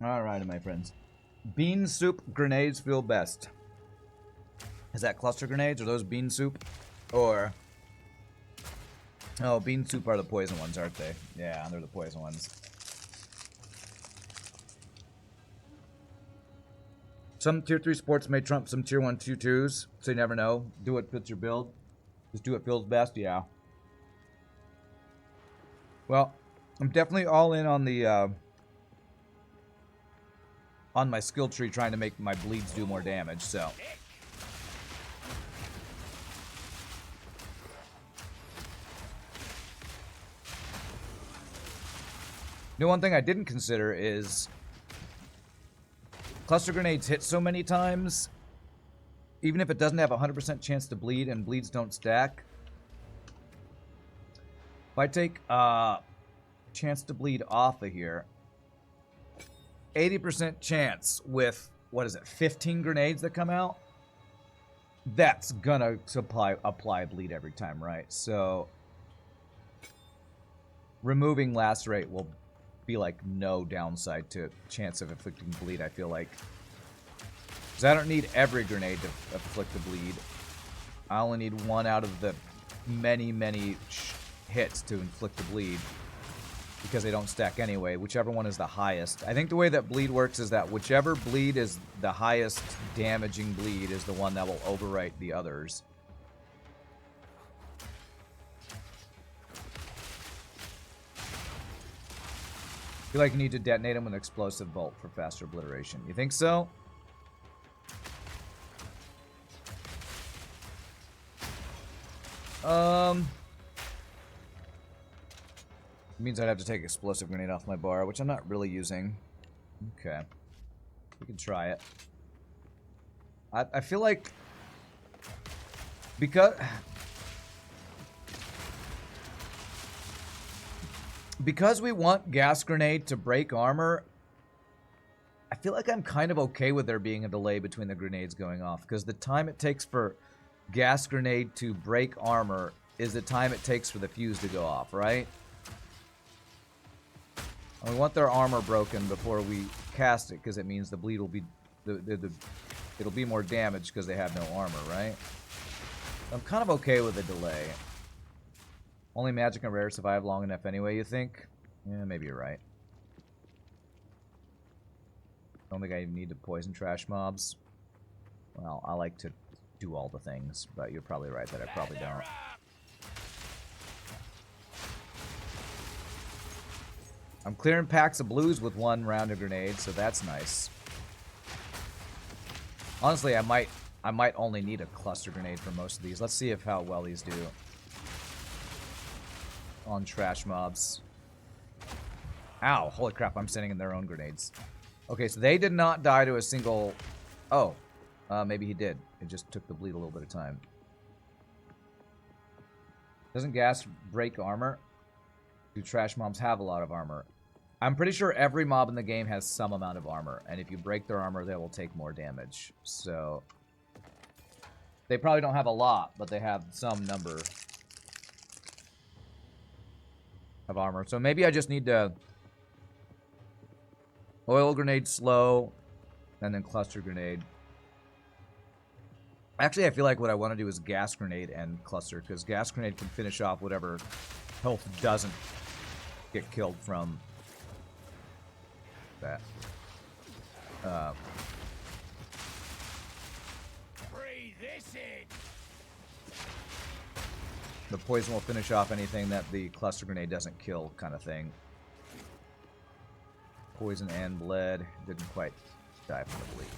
Alright, my friends. Bean soup grenades feel best. Is that cluster grenades? Are those bean soup? Or... Oh, bean soup are the poison ones, aren't they? Yeah, they're the poison ones. Some tier 3 sports may trump some tier 1 2-2s, so you never know. Do what fits your build. Just do what feels best, yeah. Well, I'm definitely all in on the on my skill tree, trying to make my bleeds do more damage, so. The one thing I didn't consider is cluster grenades hit so many times, even if it doesn't have a 100% chance to bleed and bleeds don't stack. If I take chance to bleed off of here, 80% chance with, what is it, 15 grenades that come out? That's gonna apply bleed every time, right? So removing lacerate will be like no downside to chance of inflicting bleed, I feel like. Because I don't need every grenade to inflict the bleed. I only need one out of the many, many hits to inflict the bleed. Because they don't stack anyway, whichever one is the highest. I think the way that bleed works is that whichever bleed is the highest damaging bleed is the one that will overwrite the others. I feel like you need to detonate them with an explosive bolt for faster obliteration. You think so? Means I'd have to take explosive grenade off my bar, which I'm not really using. Okay. We can try it. I feel like... Because we want gas grenade to break armor, I feel like I'm kind of okay with there being a delay between the grenades going off, because the time it takes for gas grenade to break armor is the time it takes for the fuse to go off, right? And we want their armor broken before we cast it, because it means the bleed will be... it'll be more damage because they have no armor, right? I'm kind of okay with the delay. Only magic and rare survive long enough anyway, you think? Yeah, maybe you're right. Don't think I need to poison trash mobs. Well, I like to do all the things, but you're probably right that I probably don't. I'm clearing packs of blues with one round of grenades, so that's nice. Honestly, I might only need a cluster grenade for most of these. Let's see how well these do on trash mobs. Ow, holy crap, I'm sending in their own grenades. Okay, so they did not die to a single... Oh, maybe he did. It just took the bleed a little bit of time. Doesn't gas break armor? Do trash mobs have a lot of armor? I'm pretty sure every mob in the game has some amount of armor, and if you break their armor, they will take more damage. So... They probably don't have a lot, but they have some number of armor. So maybe I just need to oil grenade slow, and then cluster grenade. Actually, I feel like what I want to do is gas grenade and cluster, because gas grenade can finish off whatever health doesn't get killed from that. The poison will finish off anything that the cluster grenade doesn't kill, kind of thing. Poison and bled. Didn't quite die from the bleed.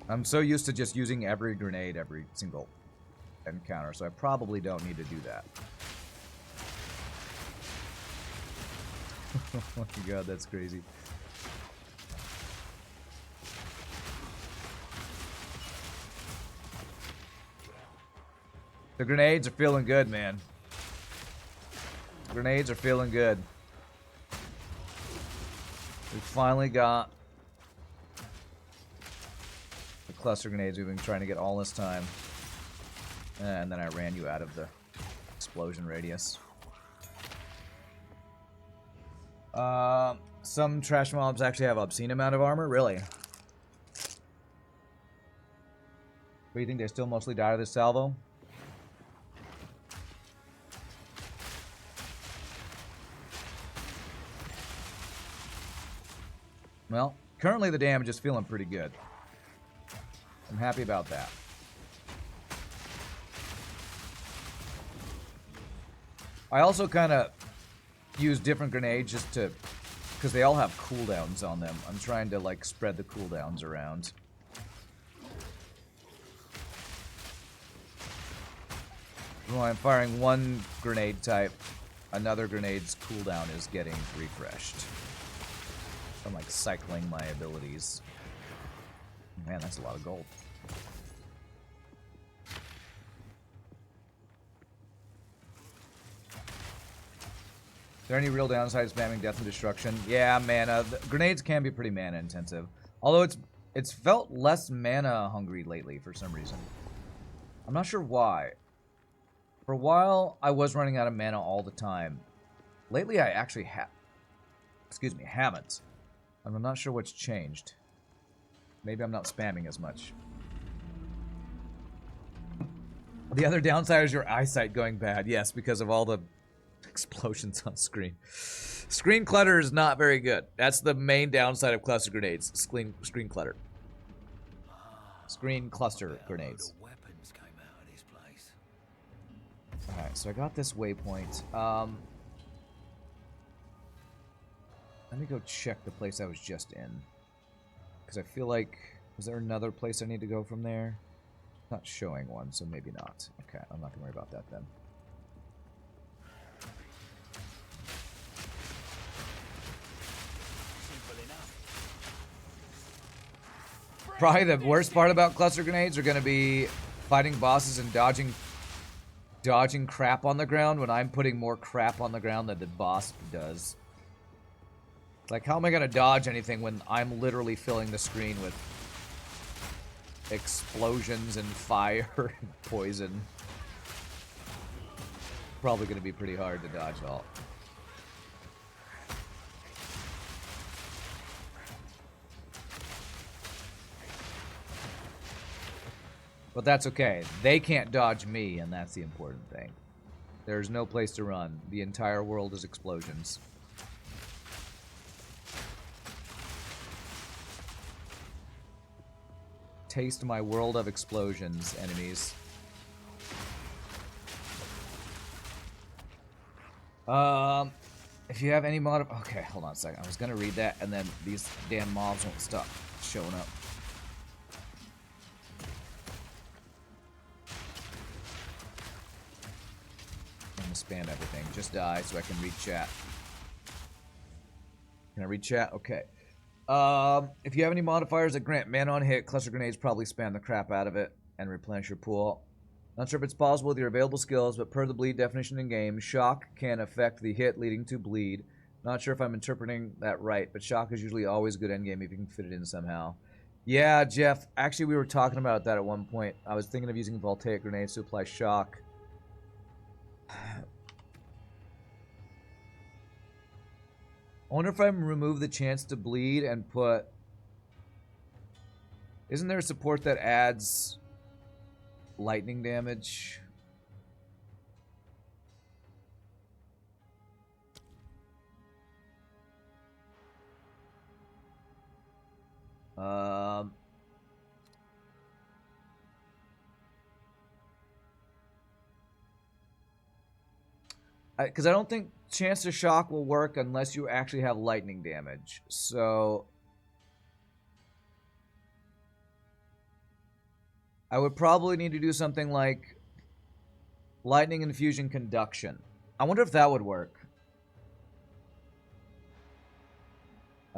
I'm so used to just using every grenade every single encounter, so I probably don't need to do that. Oh my god, that's crazy. The grenades are feeling good, man. Grenades are feeling good. We finally got the cluster grenades we've been trying to get all this time. And then I ran you out of the explosion radius. Some trash mobs actually have obscene amount of armor. Really? But you think they still mostly die to this salvo? Well, currently the damage is feeling pretty good. I'm happy about that. I also kind of use different grenades just to... because they all have cooldowns on them. I'm trying to, like, spread the cooldowns around. When I'm firing one grenade type, another grenade's cooldown is getting refreshed. I'm, like, cycling my abilities. Man, that's a lot of gold. Is there any real downside to spamming death and destruction? Yeah, mana. Grenades can be pretty mana intensive. Although it's felt less mana hungry lately for some reason. I'm not sure why. For a while, I was running out of mana all the time. Lately, I actually haven't. And I'm not sure what's changed. Maybe I'm not spamming as much. The other downside is your eyesight going bad. Yes, because of all the explosions on screen. Screen clutter is not very good. That's the main downside of cluster grenades. Screen clutter. Screen cluster grenades. Alright, so I got this waypoint. Let me go check the place I was just in. Because I feel like... is there another place I need to go from there? It's not showing one, so maybe not. Okay, I'm not going to worry about that then. Probably the worst part about cluster grenades are going to be fighting bosses and dodging crap on the ground when I'm putting more crap on the ground than the boss does. Like, how am I going to dodge anything when I'm literally filling the screen with explosions and fire and poison? Probably going to be pretty hard to dodge all. But that's okay. They can't dodge me, and that's the important thing. There's no place to run. The entire world is explosions. Taste my world of explosions, enemies. If you have any mod... okay, hold on a second. I was gonna read that, and then these damn mobs won't stop showing up. Spam everything. Just die so I can read chat. Can I read chat? Okay. If you have any modifiers that grant mana on hit, cluster grenades probably spam the crap out of it and replenish your pool. Not sure if it's possible with your available skills, but per the bleed definition in game, shock can affect the hit leading to bleed. Not sure if I'm interpreting that right, but shock is usually always good endgame if you can fit it in somehow. Yeah, Jeff. Actually, we were talking about that at one point. I was thinking of using voltaic grenades to apply shock. I wonder if I remove the chance to bleed and put... isn't there a support that adds lightning damage? Because I don't think chance to shock will work unless you actually have lightning damage. So I would probably need to do something like lightning infusion conduction. I wonder if that would work.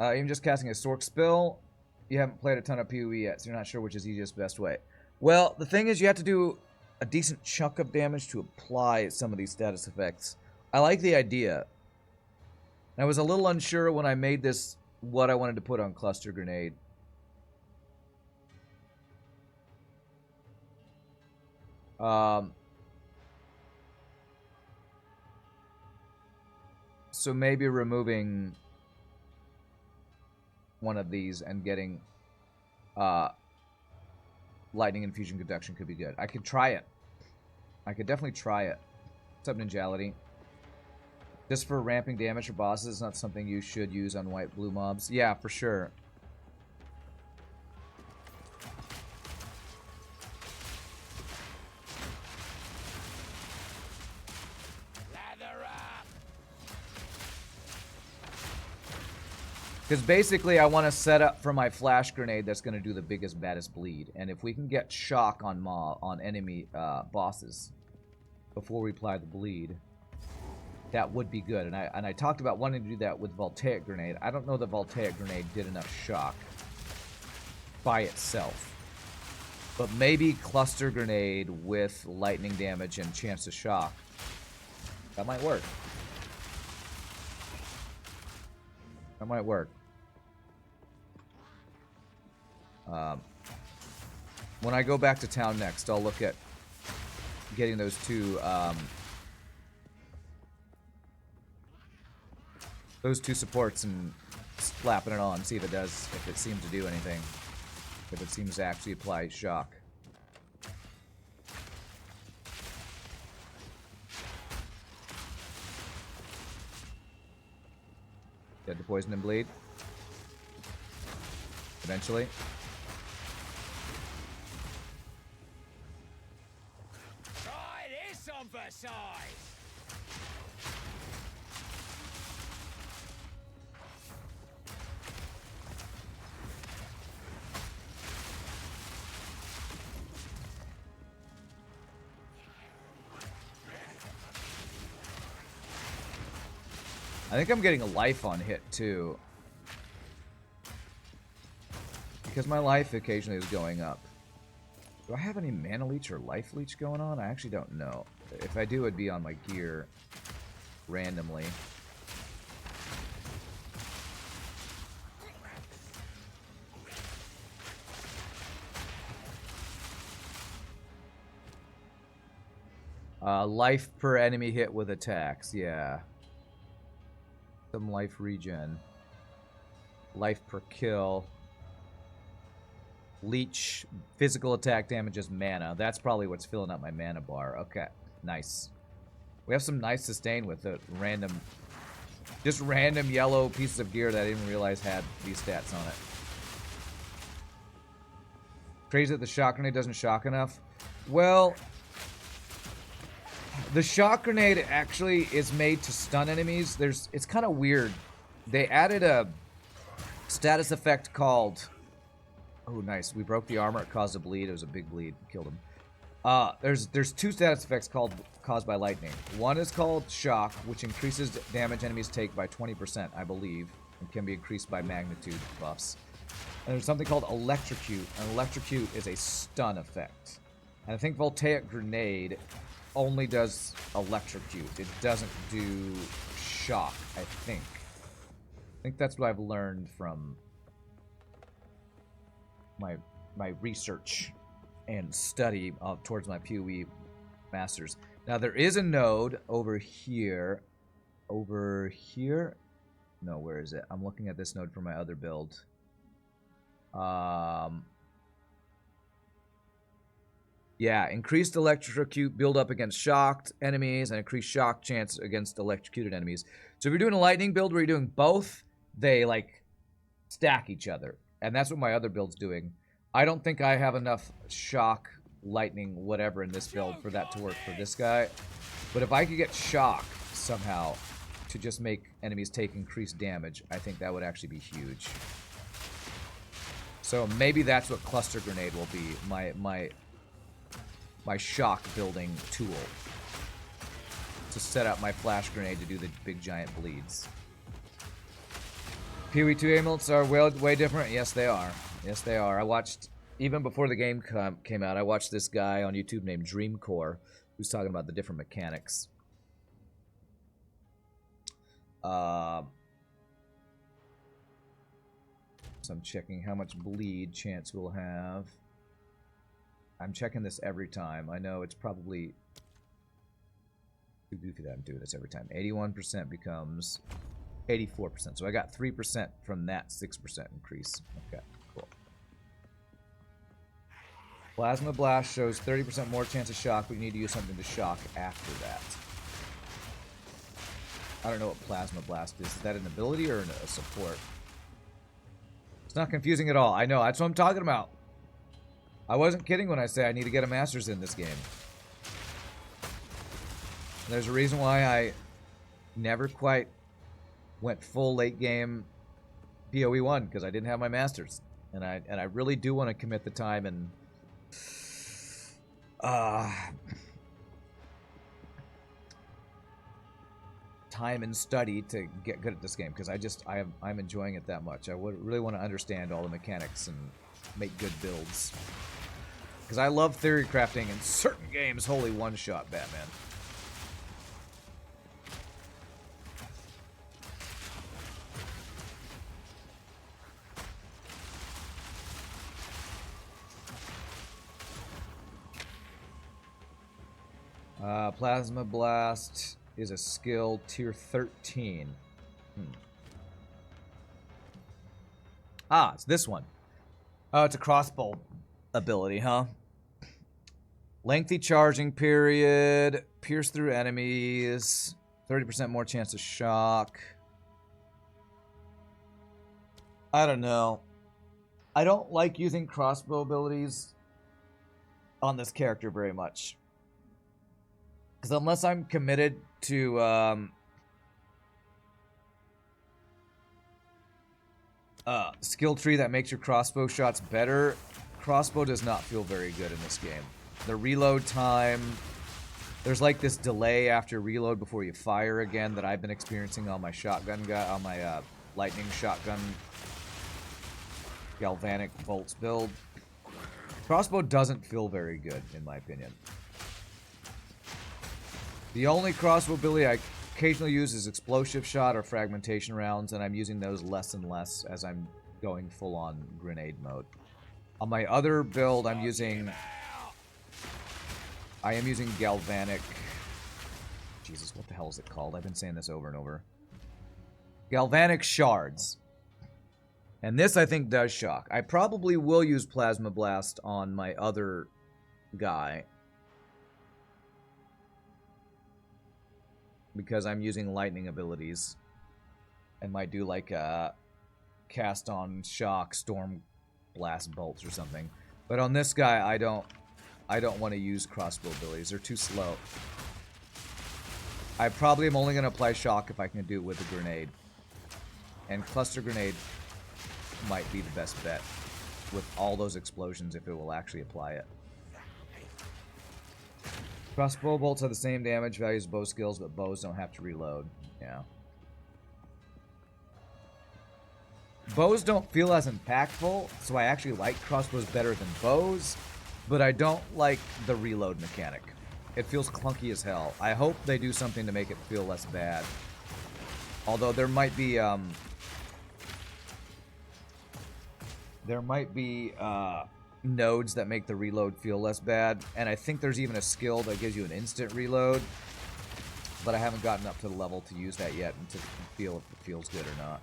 Even just casting a Sork Spill, you haven't played a ton of PoE yet, so you're not sure which is the easiest, best way. Well, the thing is you have to do a decent chunk of damage to apply some of these status effects. I like the idea. I was a little unsure when I made this what I wanted to put on Cluster Grenade. So maybe removing one of these and getting lightning infusion conduction could be good. I could try it. I could definitely try it. What's up, Ninjality? Just for ramping damage for bosses is not something you should use on white-blue mobs. Yeah, for sure. Because basically I want to set up for my flash grenade that's going to do the biggest, baddest bleed. And if we can get shock on enemy bosses before we apply the bleed, that would be good. And I talked about wanting to do that with Voltaic Grenade. I don't know that Voltaic Grenade did enough shock by itself. But maybe Cluster Grenade with lightning damage and chance to shock. That might work. That might work. When I go back to town next, I'll look at getting those two supports and slapping it on, see if it seems to do anything. If it seems to actually apply shock. Dead to poison and bleed. Eventually. Try this on for size. I think I'm getting a life on hit too. Because my life occasionally is going up. Do I have any mana leech or life leech going on? I actually don't know. If I do, it'd be on my gear randomly. Life per enemy hit with attacks, yeah. Some life regen. Life per kill. Leech, physical attack damages mana. That's probably what's filling up my mana bar. Okay, nice. We have some nice sustain with the random, just random yellow pieces of gear that I didn't realize had these stats on it. Crazy that the shock grenade doesn't shock enough. Well, the shock grenade actually is made to stun enemies. It's kind of weird. They added a status effect called... Oh, nice. We broke the armor. It caused a bleed. It was a big bleed. Killed him. There's two status effects caused by lightning. One is called shock, which increases damage enemies take by 20%, I believe, and can be increased by magnitude buffs. And there's something called electrocute. And electrocute is a stun effect. And I think Voltaic Grenade only does electrocute. It doesn't do shock, I think. I think that's what I've learned from my research and study towards my PoE masters. Now there is a node over here. Over here? No, where is it? I'm looking at this node for my other build. Yeah, increased electrocute build up against shocked enemies and increased shock chance against electrocuted enemies. So if you're doing a lightning build where you're doing both, they like stack each other. And that's what my other build's doing. I don't think I have enough shock, lightning, whatever in this build for that to work for this guy. But if I could get shock somehow to just make enemies take increased damage, I think that would actually be huge. So maybe that's what Cluster Grenade will be, my shock building tool. To set up my flash grenade to do the big giant bleeds. PoE 2 amulets are way different. Yes, they are. Yes, they are. I watched, even before the game came out, I watched this guy on YouTube named Dreamcore, who's talking about the different mechanics. So I'm checking how much bleed chance we'll have. I'm checking this every time. I know it's probably too goofy that I'm doing this every time. 81% becomes 84%. So I got 3% from that 6% increase. Okay, cool. Plasma Blast shows 30% more chance of shock, but you need to use something to shock after that. I don't know what Plasma Blast is. Is that an ability or a support? It's not confusing at all. I know, that's what I'm talking about. I wasn't kidding when I say I need to get a Masters in this game. And there's a reason why I never quite went full late game PoE 1, because I didn't have my Masters. And I really do want to commit the time and time and study to get good at this game, because I'm enjoying it that much. I would really want to understand all the mechanics and make good builds, because I love theory crafting in certain games. Holy one-shot Batman. Plasma Blast is a skill tier 13. Ah, it's this one. Oh, it's a crossbow ability, huh? Lengthy charging period, pierce through enemies, 30% more chance of shock. I don't know. I don't like using crossbow abilities on this character very much. Because unless I'm committed to skill tree that makes your crossbow shots better, crossbow does not feel very good in this game. The reload time, there's like this delay after reload before you fire again that I've been experiencing on my shotgun guy, on my lightning shotgun galvanic bolts build. Crossbow doesn't feel very good in my opinion. The only crossbow ability I occasionally use is explosive shot or fragmentation rounds, and I'm using those less and less as I'm going full on grenade mode. On my other build, I am using galvanic. Jesus, what the hell is it called? I've been saying this over and over. Galvanic shards. And this I think does shock. I probably will use Plasma Blast on my other guy, because I'm using lightning abilities and might do like a cast on shock, storm blast bolts or something. But on this guy, I don't want to use crossbow abilities. They're too slow. I probably am only going to apply shock if I can do it with a grenade. And cluster grenade might be the best bet with all those explosions if it will actually apply it. Crossbow bolts have the same damage values as bow skills, but bows don't have to reload. Yeah. Bows don't feel as impactful, so I actually like crossbows better than bows, but I don't like the reload mechanic. It feels clunky as hell. I hope they do something to make it feel less bad. Although there might be nodes that make the reload feel less bad, and I think there's even a skill that gives you an instant reload, but I haven't gotten up to the level to use that yet and to feel if it feels good or not.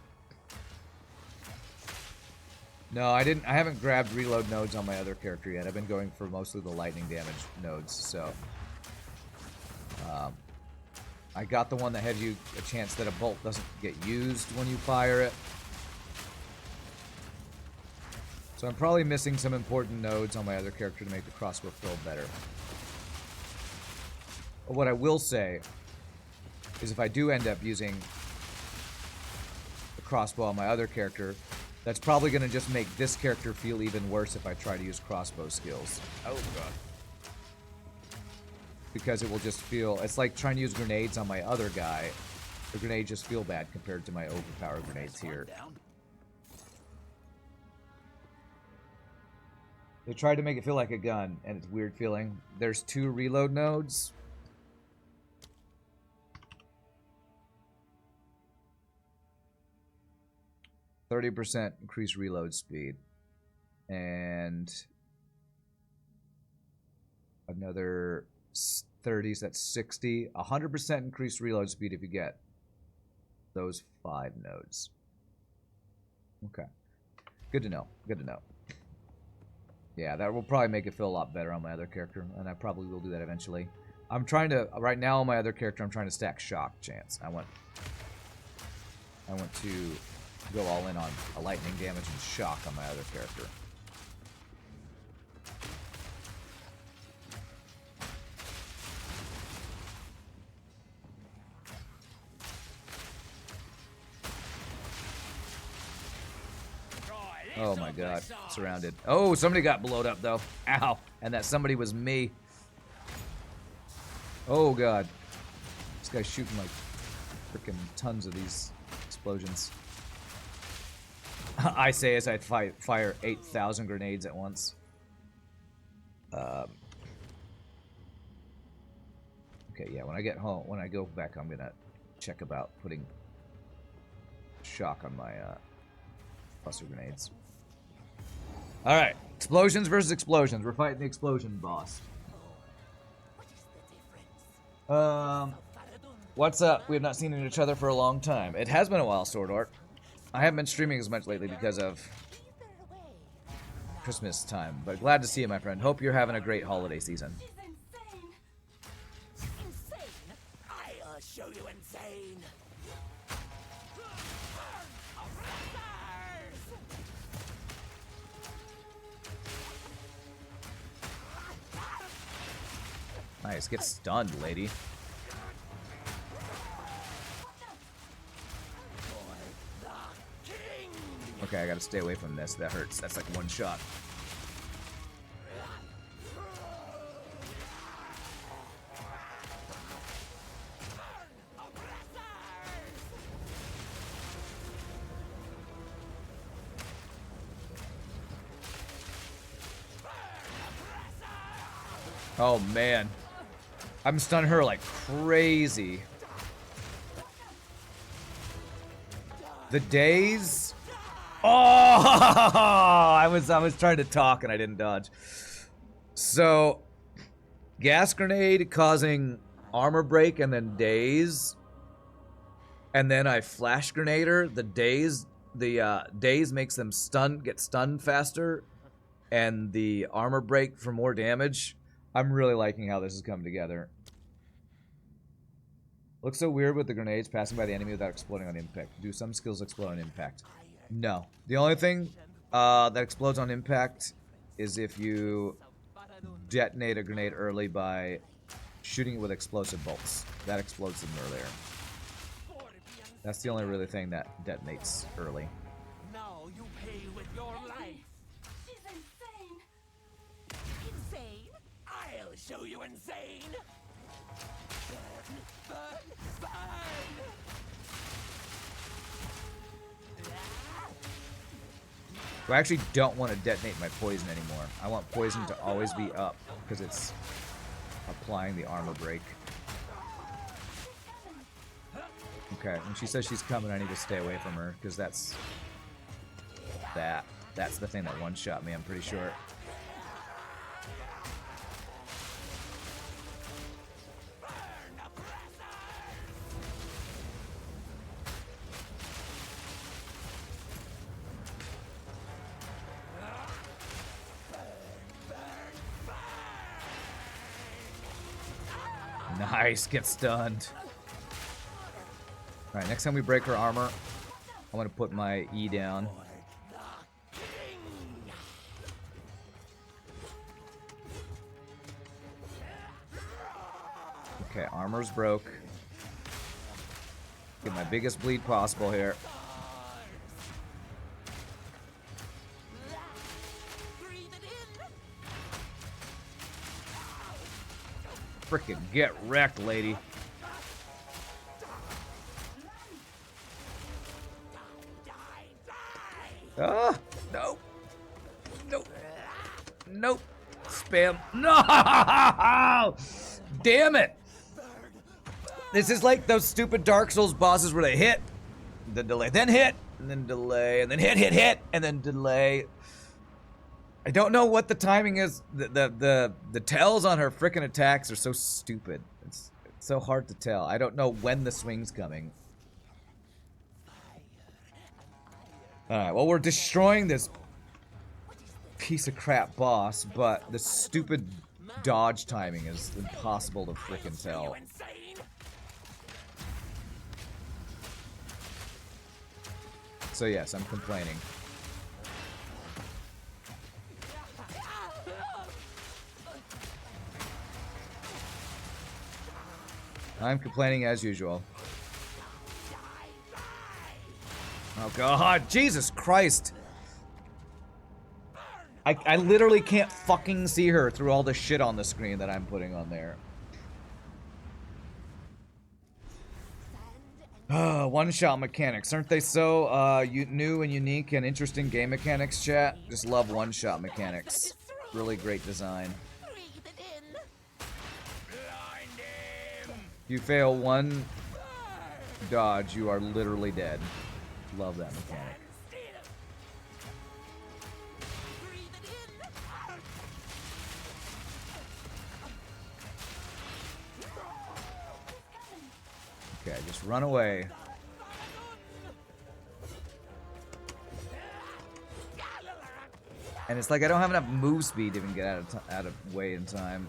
No, I haven't grabbed reload nodes on my other character yet. I've been going for mostly the lightning damage nodes, so I got the one that has you a chance that a bolt doesn't get used when you fire it. So I'm probably missing some important nodes on my other character to make the crossbow feel better. But what I will say is if I do end up using the crossbow on my other character, that's probably going to just make this character feel even worse if I try to use crossbow skills. Oh, God. Because it will just feel... It's like trying to use grenades on my other guy. The grenades just feel bad compared to my overpowered grenades here. They tried to make it feel like a gun, and it's a weird feeling. There's 2 reload nodes. %30 increased reload speed. And another 30, so that's 60. 100% increased reload speed if you get those 5 nodes. Okay. Good to know. Good to know. Yeah, that will probably make it feel a lot better on my other character, and I probably will do that eventually. I'm trying to, right now on my other character, I'm trying to stack shock chance. I want to go all in on a lightning damage and shock on my other character. Oh my god, surrounded. Oh, somebody got blowed up though. Ow. And that somebody was me. Oh god. This guy's shooting like freaking tons of these explosions. I say as I fire 8,000 grenades at once. Okay, yeah, when I get home, when I go back, I'm gonna check about putting shock on my cluster grenades. Alright, explosions versus explosions. We're fighting the explosion boss. What's up? We have not seen each other for a long time. It has been a while, Sword Art. I haven't been streaming as much lately because of Christmas time, but glad to see you, my friend. Hope you're having a great holiday season. I'll show you insane. Nice, get stunned, lady. Okay, I gotta stay away from this. That hurts. That's like one shot. Oh man, I'm stunning her like crazy. The days. Oh, I was trying to talk and I didn't dodge. So, gas grenade causing armor break and then daze, and then I flash grenade her. The daze makes them get stunned faster, and the armor break for more damage. I'm really liking how this is coming together. Looks so weird with the grenades passing by the enemy without exploding on impact. Do some skills explode on impact? No. The only thing that explodes on impact is if you detonate a grenade early by shooting it with explosive bolts. That explodes them earlier. That's the only really thing that detonates early. Now you pay with your life. She's insane. Insane? I'll show you insane. Burn, burn, burn. I actually don't want to detonate my poison anymore. I want poison to always be up because it's applying the armor break. Okay, when she says she's coming, I need to stay away from her because that's the thing that one-shot me, I'm pretty sure. Nice, get stunned. Alright, next time we break her armor, I'm gonna put my E down. Okay, armor's broke. Get my biggest bleed possible here. Frickin' get wrecked, lady. Ah, nope. Nope. Nope. Spam. No! Damn it! This is like those stupid Dark Souls bosses where they hit, then delay, then hit, and then delay, and then hit, and then delay. I don't know what the timing is. The tells on her frickin' attacks are so stupid. It's so hard to tell. I don't know when the swing's coming. Alright, well, we're destroying this piece of crap boss, but the stupid dodge timing is impossible to frickin' tell. So yes, I'm complaining. I'm complaining as usual. Oh god, Jesus Christ! I literally can't fucking see her through all the shit on the screen that I'm putting on there. One-shot mechanics, aren't they so new and unique and interesting game mechanics, chat? Just love one-shot mechanics. Really great design. If you fail one dodge, you are literally dead. Love that mechanic. Okay, just run away. And it's like I don't have enough move speed to even get out of way in time.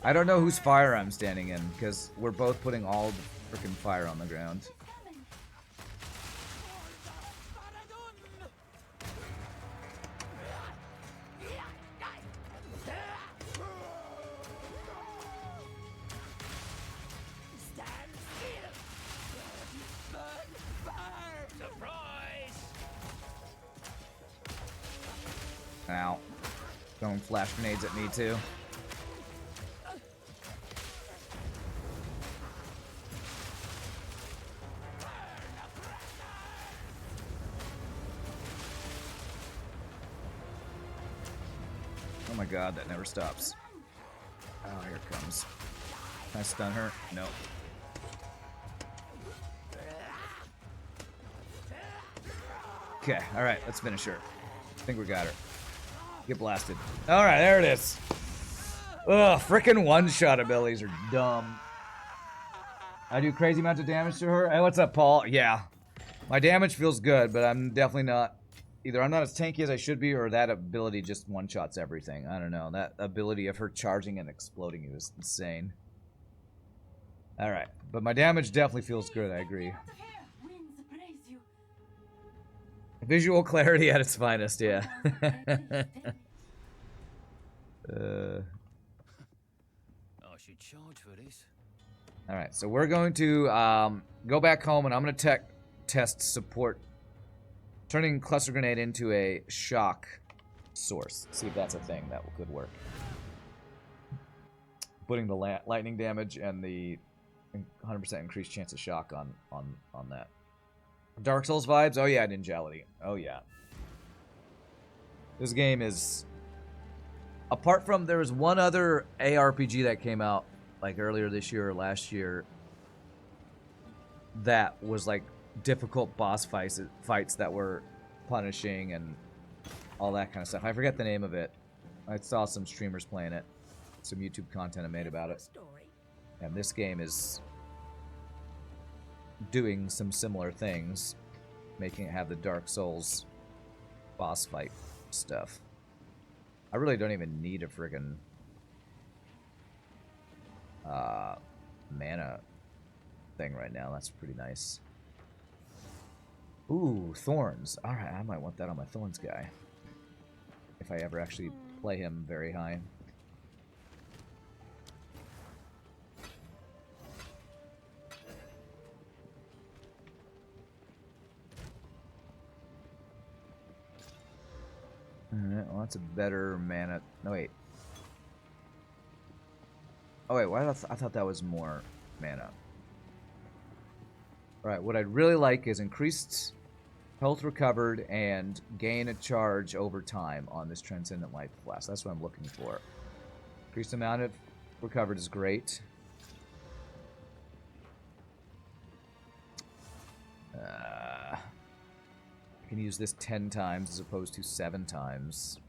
I don't know whose fire I'm standing in, because we're both putting all the freaking fire on the ground. Ow. Throwing flash grenades at me too. Oh my god, that never stops. Oh, here it comes. Can I stun her? No. Okay, alright, let's finish her. I think we got her. Get blasted. Alright, there it is. Ugh, frickin' one-shot abilities are dumb. I do crazy amounts of damage to her. Hey, what's up, Paul? Yeah. My damage feels good, but I'm definitely not... Either I'm not as tanky as I should be, or that ability just one-shots everything. I don't know. That ability of her charging and exploding you is insane. Alright. But my damage definitely feels good, I agree. Visual clarity at its finest, yeah. I should charge for this. Alright, so we're going to go back home, and I'm going to test support turning cluster grenade into a shock source. See if that's a thing that could work. Putting the lightning damage and the 100% increased chance of shock on that. Dark Souls vibes? Oh yeah, ninjality. Oh yeah. This game is... Apart from, there was one other ARPG that came out like earlier this year or last year that was like difficult boss fights that were punishing and all that kind of stuff. I forget the name of it. I saw some streamers playing it. Some YouTube content I made about it. And this game is doing some similar things, making it have the Dark Souls boss fight stuff. I really don't even need a friggin' mana thing right now. That's pretty nice. Ooh, Thorns. Alright, I might want that on my Thorns guy. If I ever actually play him very high. Alright, well that's a better mana... No, wait. Oh wait, why I thought that was more mana. Alright, what I'd really like is increased health recovered and gain a charge over time on this Transcendent Life Flask. That's what I'm looking for. Increased amount of recovered is great. use this 10 times as opposed to 7 times.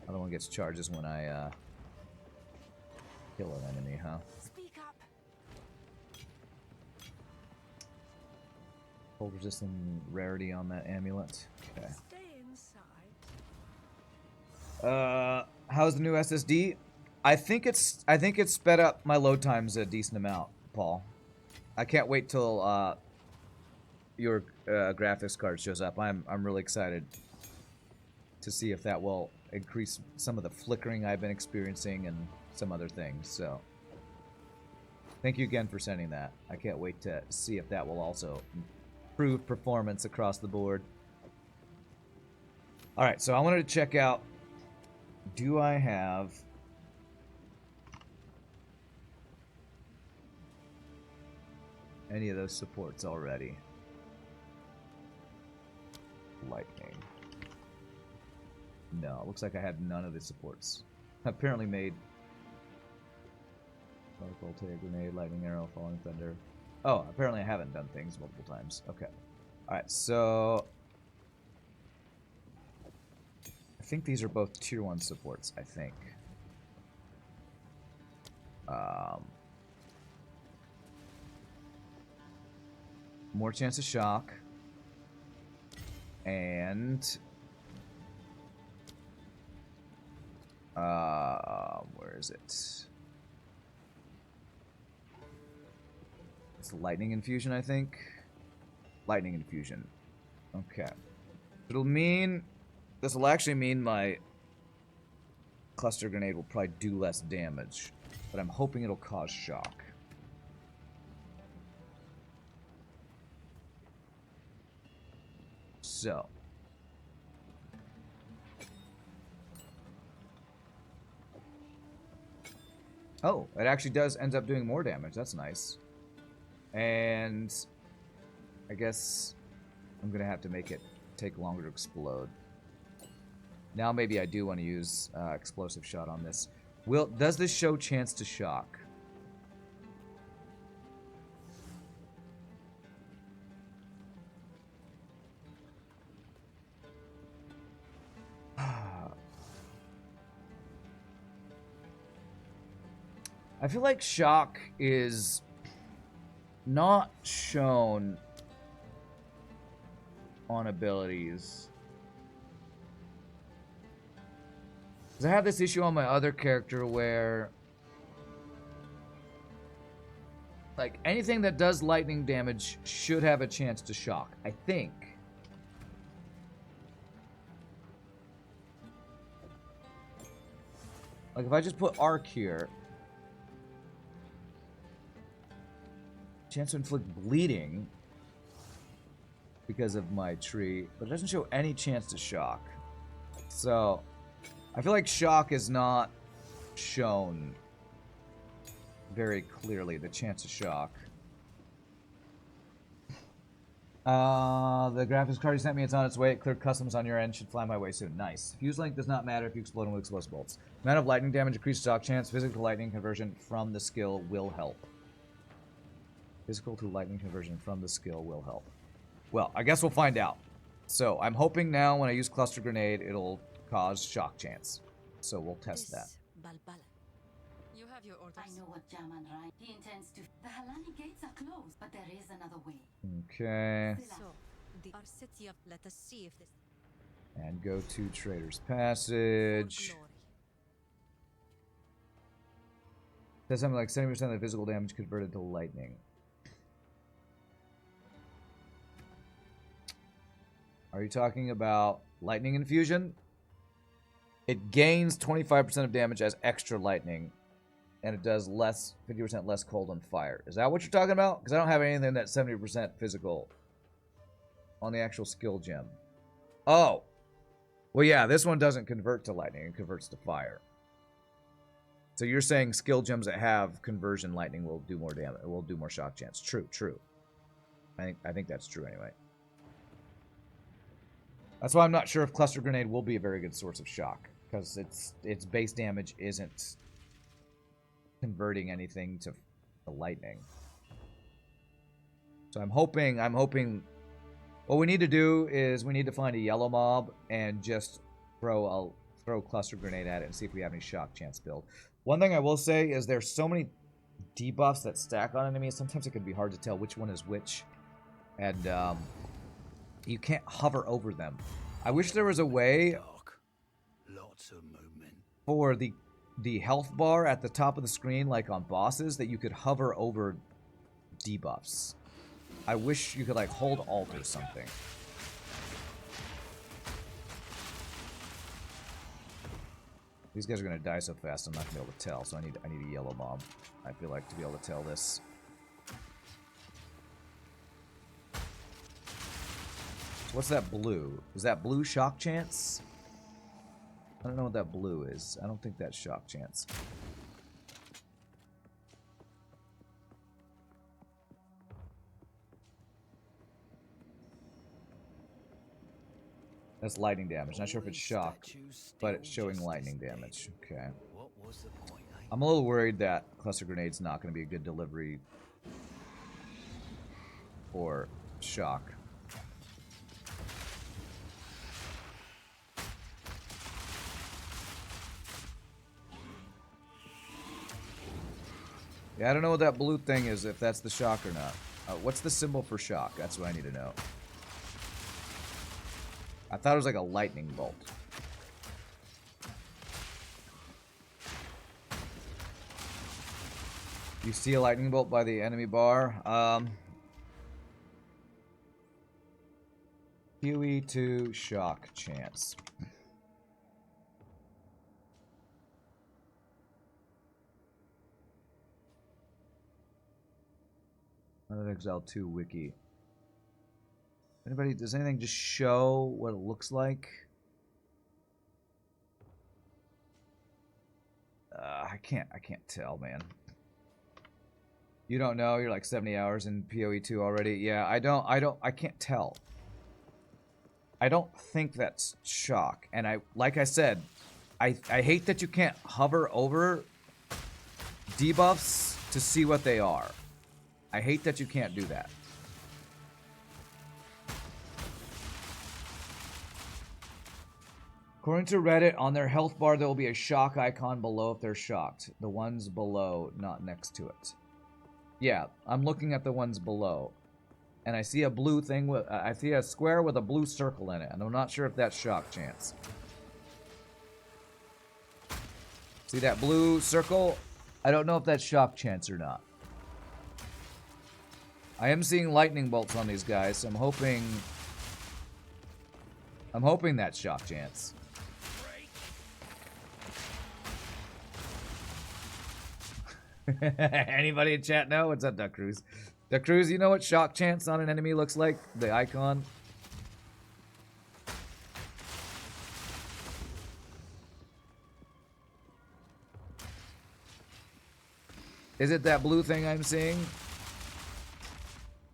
Other one gets charges when I kill an enemy, huh? Speak up. Cold resistant rarity on that amulet. Okay. Stay inside. How's the new SSD? I think it's sped up my load times a decent amount, Paul. I can't wait till your graphics card shows up. I'm really excited to see if that will increase some of the flickering I've been experiencing and some other things. So, thank you again for sending that. I can't wait to see if that will also improve performance across the board. All right, so I wanted to check out. Do I have any of those supports already? Lightning. No, it looks like I had none of the supports. I apparently made voltaic grenade, lightning arrow, falling thunder. Oh, apparently I haven't done things multiple times. Okay. Alright, so I think these are both tier 1 supports, I think. More chance of shock. And where is it? It's lightning infusion, I think. Lightning infusion. Okay. It'll mean this will actually mean my cluster grenade will probably do less damage, but I'm hoping it'll cause shock. So, oh, it actually ends up doing more damage. That's nice. And I guess I'm gonna have to make it take longer to explode. Now maybe I do want to use explosive shot on this. Does this show chance to shock? I feel like shock is not shown on abilities. Because I have this issue on my other character where, like, anything that does lightning damage should have a chance to shock, I think. Like, if I just put arc here, chance to inflict bleeding because of my tree, but it doesn't show any chance to shock. So, I feel like shock is not shown very clearly, the chance of shock. The graphics card you sent me, it's on its way. It cleared customs on your end, should fly my way soon. Nice. Fuse length does not matter if you explode them with explosive bolts. Amount of lightning damage increases shock chance. Physical lightning conversion from the skill will help. Physical to lightning conversion from the skill will help. Well, I guess we'll find out. So, I'm hoping now when I use cluster grenade, it'll cause shock chance. So, we'll test that. Balbala. You have your orders. I know what Jaman Ryan. He intends to. The Halani gates are closed, but there is another way. Okay. So, our city of. Let us see if this. And go to Trader's Passage. Glory. Says something like 70% of the physical damage converted to lightning. Are you talking about lightning infusion? It gains 25% of damage as extra lightning, and it does 50% less cold on fire. Is that what you're talking about? Because I don't have anything that's 70% physical on the actual skill gem. Oh, well, yeah, this one doesn't convert to lightning; it converts to fire. So you're saying skill gems that have conversion lightning will do more damage, will do more shock chance. True, true. I think that's true anyway. That's why I'm not sure if Cluster Grenade will be a very good source of shock, because its base damage isn't converting anything to lightning. So I'm hoping What we need to do is we need to find a yellow mob and just throw a cluster grenade at it and see if we have any shock chance build. One thing I will say is there's so many debuffs that stack on enemies. Sometimes it can be hard to tell which one is which, and you can't hover over them. I wish there was a way Lots of movement. for the health bar at the top of the screen, like on bosses, that you could hover over debuffs. I wish you could like hold alt or something. These guys are gonna die so fast I'm not gonna be able to tell, so I need a yellow mob, I feel like, to be able to tell this. What's that blue? Is that blue shock chance? I don't know what that blue is. I don't think that's shock chance. That's lightning damage. Not sure if it's shock, but it's showing lightning damage. Okay. What was the point, eh? I'm a little worried that cluster grenade's not going to be a good delivery for shock. Yeah, I don't know what that blue thing is, if that's the shock or not. What's the symbol for shock? That's what I need to know. I thought it was like a lightning bolt. You see a lightning bolt by the enemy bar. PoE to shock chance. Another Exile 2 wiki. Anybody, does anything just show what it looks like? I can't tell, man. You don't know? You're like 70 hours in PoE 2 already? Yeah, I can't tell. I don't think that's shock. And like I said, I hate that you can't hover over debuffs to see what they are. I hate that you can't do that. According to Reddit, on their health bar, there will be a shock icon below if they're shocked. The ones below, not next to it. Yeah, I'm looking at the ones below. And I see a blue thing with... I see a square with a blue circle in it. And I'm not sure if that's shock chance. See that blue circle? I don't know if that's shock chance or not. I am seeing lightning bolts on these guys, so I'm hoping that's shock chance. Anybody in chat know? What's up, Duck Cruise? Duck Cruise, you know what shock chance on an enemy looks like? The icon? Is it that blue thing I'm seeing?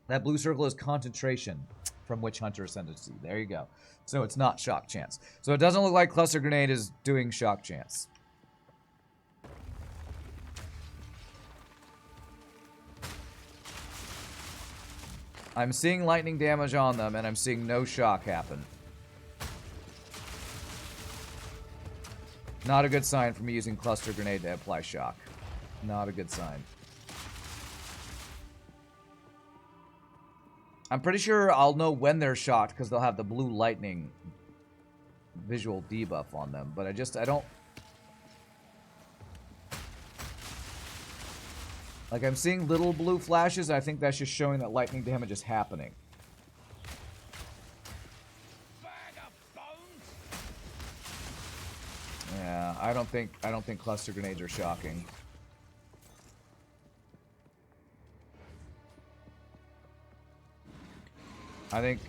That blue circle is concentration from Witch Hunter Ascendancy. There you go. So it's not shock chance. So it doesn't look like Cluster Grenade is doing shock chance. I'm seeing lightning damage on them, and I'm seeing no shock happen. Not a good sign for me using Cluster Grenade to apply shock. Not a good sign. I'm pretty sure I'll know when they're shocked because they'll have the blue lightning visual debuff on them. But I don't... Like, I'm seeing little blue flashes. I think that's just showing that lightning damage is happening. Yeah, I don't think cluster grenades are shocking. I think...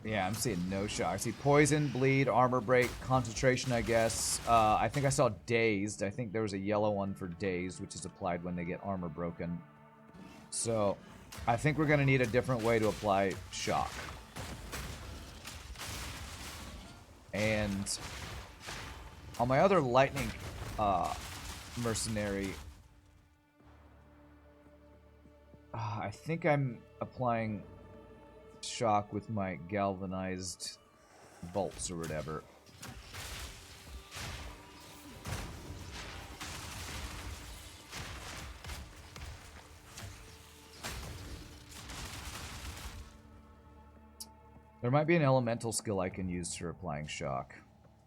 Yeah, I'm seeing no shock. I see poison, bleed, armor break, concentration, I guess. I think I saw dazed. I think there was a yellow one for dazed, which is applied when they get armor broken. So, I think we're going to need a different way to apply shock. And on my other lightning mercenary. I think I'm applying shock with my galvanized bolts or whatever. There might be an elemental skill I can use for applying shock.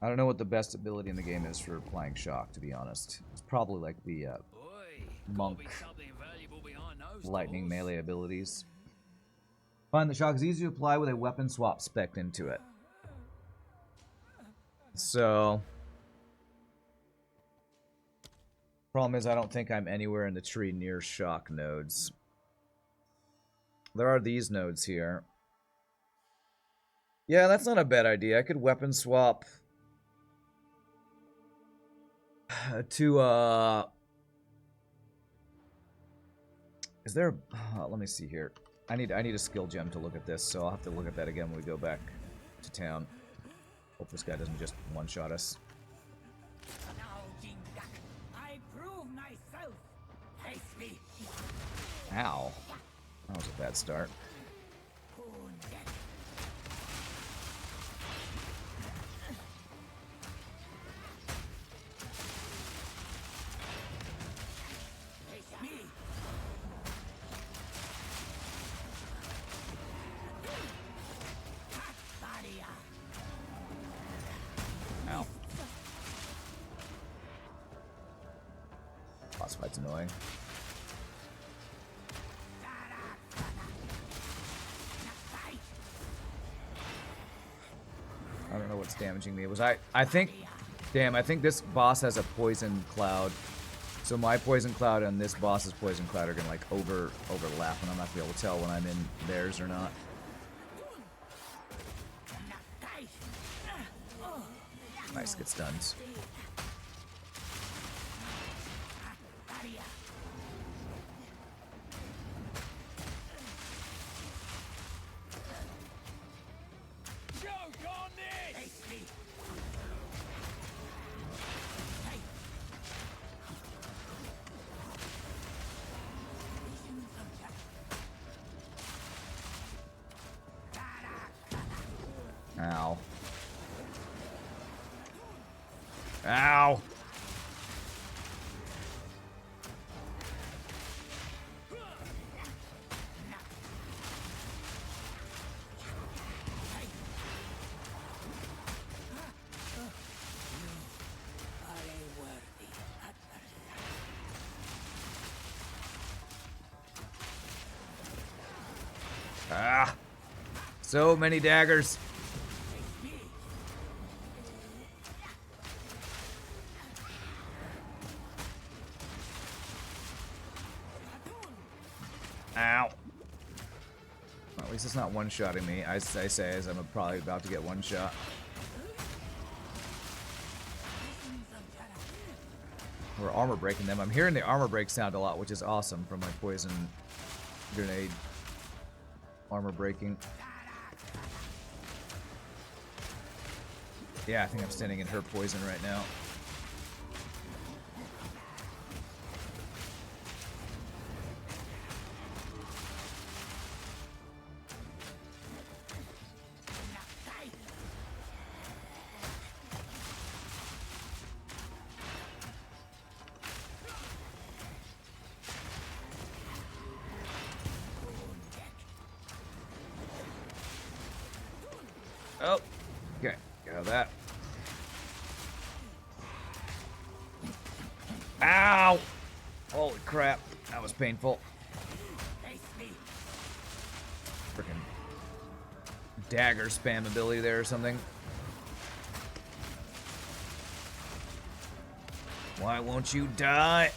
I don't know what the best ability in the game is for applying shock, to be honest. It's probably like the monk lightning melee abilities. Find the shock is easy to apply with a weapon swap spec'd into it. So, problem is I don't think I'm anywhere in the tree near shock nodes. There are these nodes here. Yeah, that's not a bad idea. I could weapon swap to is there let me see here. I need a skill gem to look at this, so I'll have to look at that again when we go back to town. Hope this guy doesn't just one-shot us. I prove myself. Face me. Ow. That was a bad start. Boss fight's annoying. I don't know what's damaging me. I think this boss has a poison cloud. So my poison cloud and this boss's poison cloud are gonna like overlap, and I'm not gonna be able to tell when I'm in theirs or not. Nice, get stunned. Ow. Ow! Ah! So many daggers. Ow. Well, at least it's not one-shotting me, I say, as I'm probably about to get one shot. We're armor breaking them. I'm hearing the armor break sound a lot, which is awesome from my poison grenade armor breaking. Yeah, I think I'm standing in her poison right now. Oh, okay, got that. Ow! Holy crap, that was painful. Freaking dagger spam ability there or something. Why won't you die?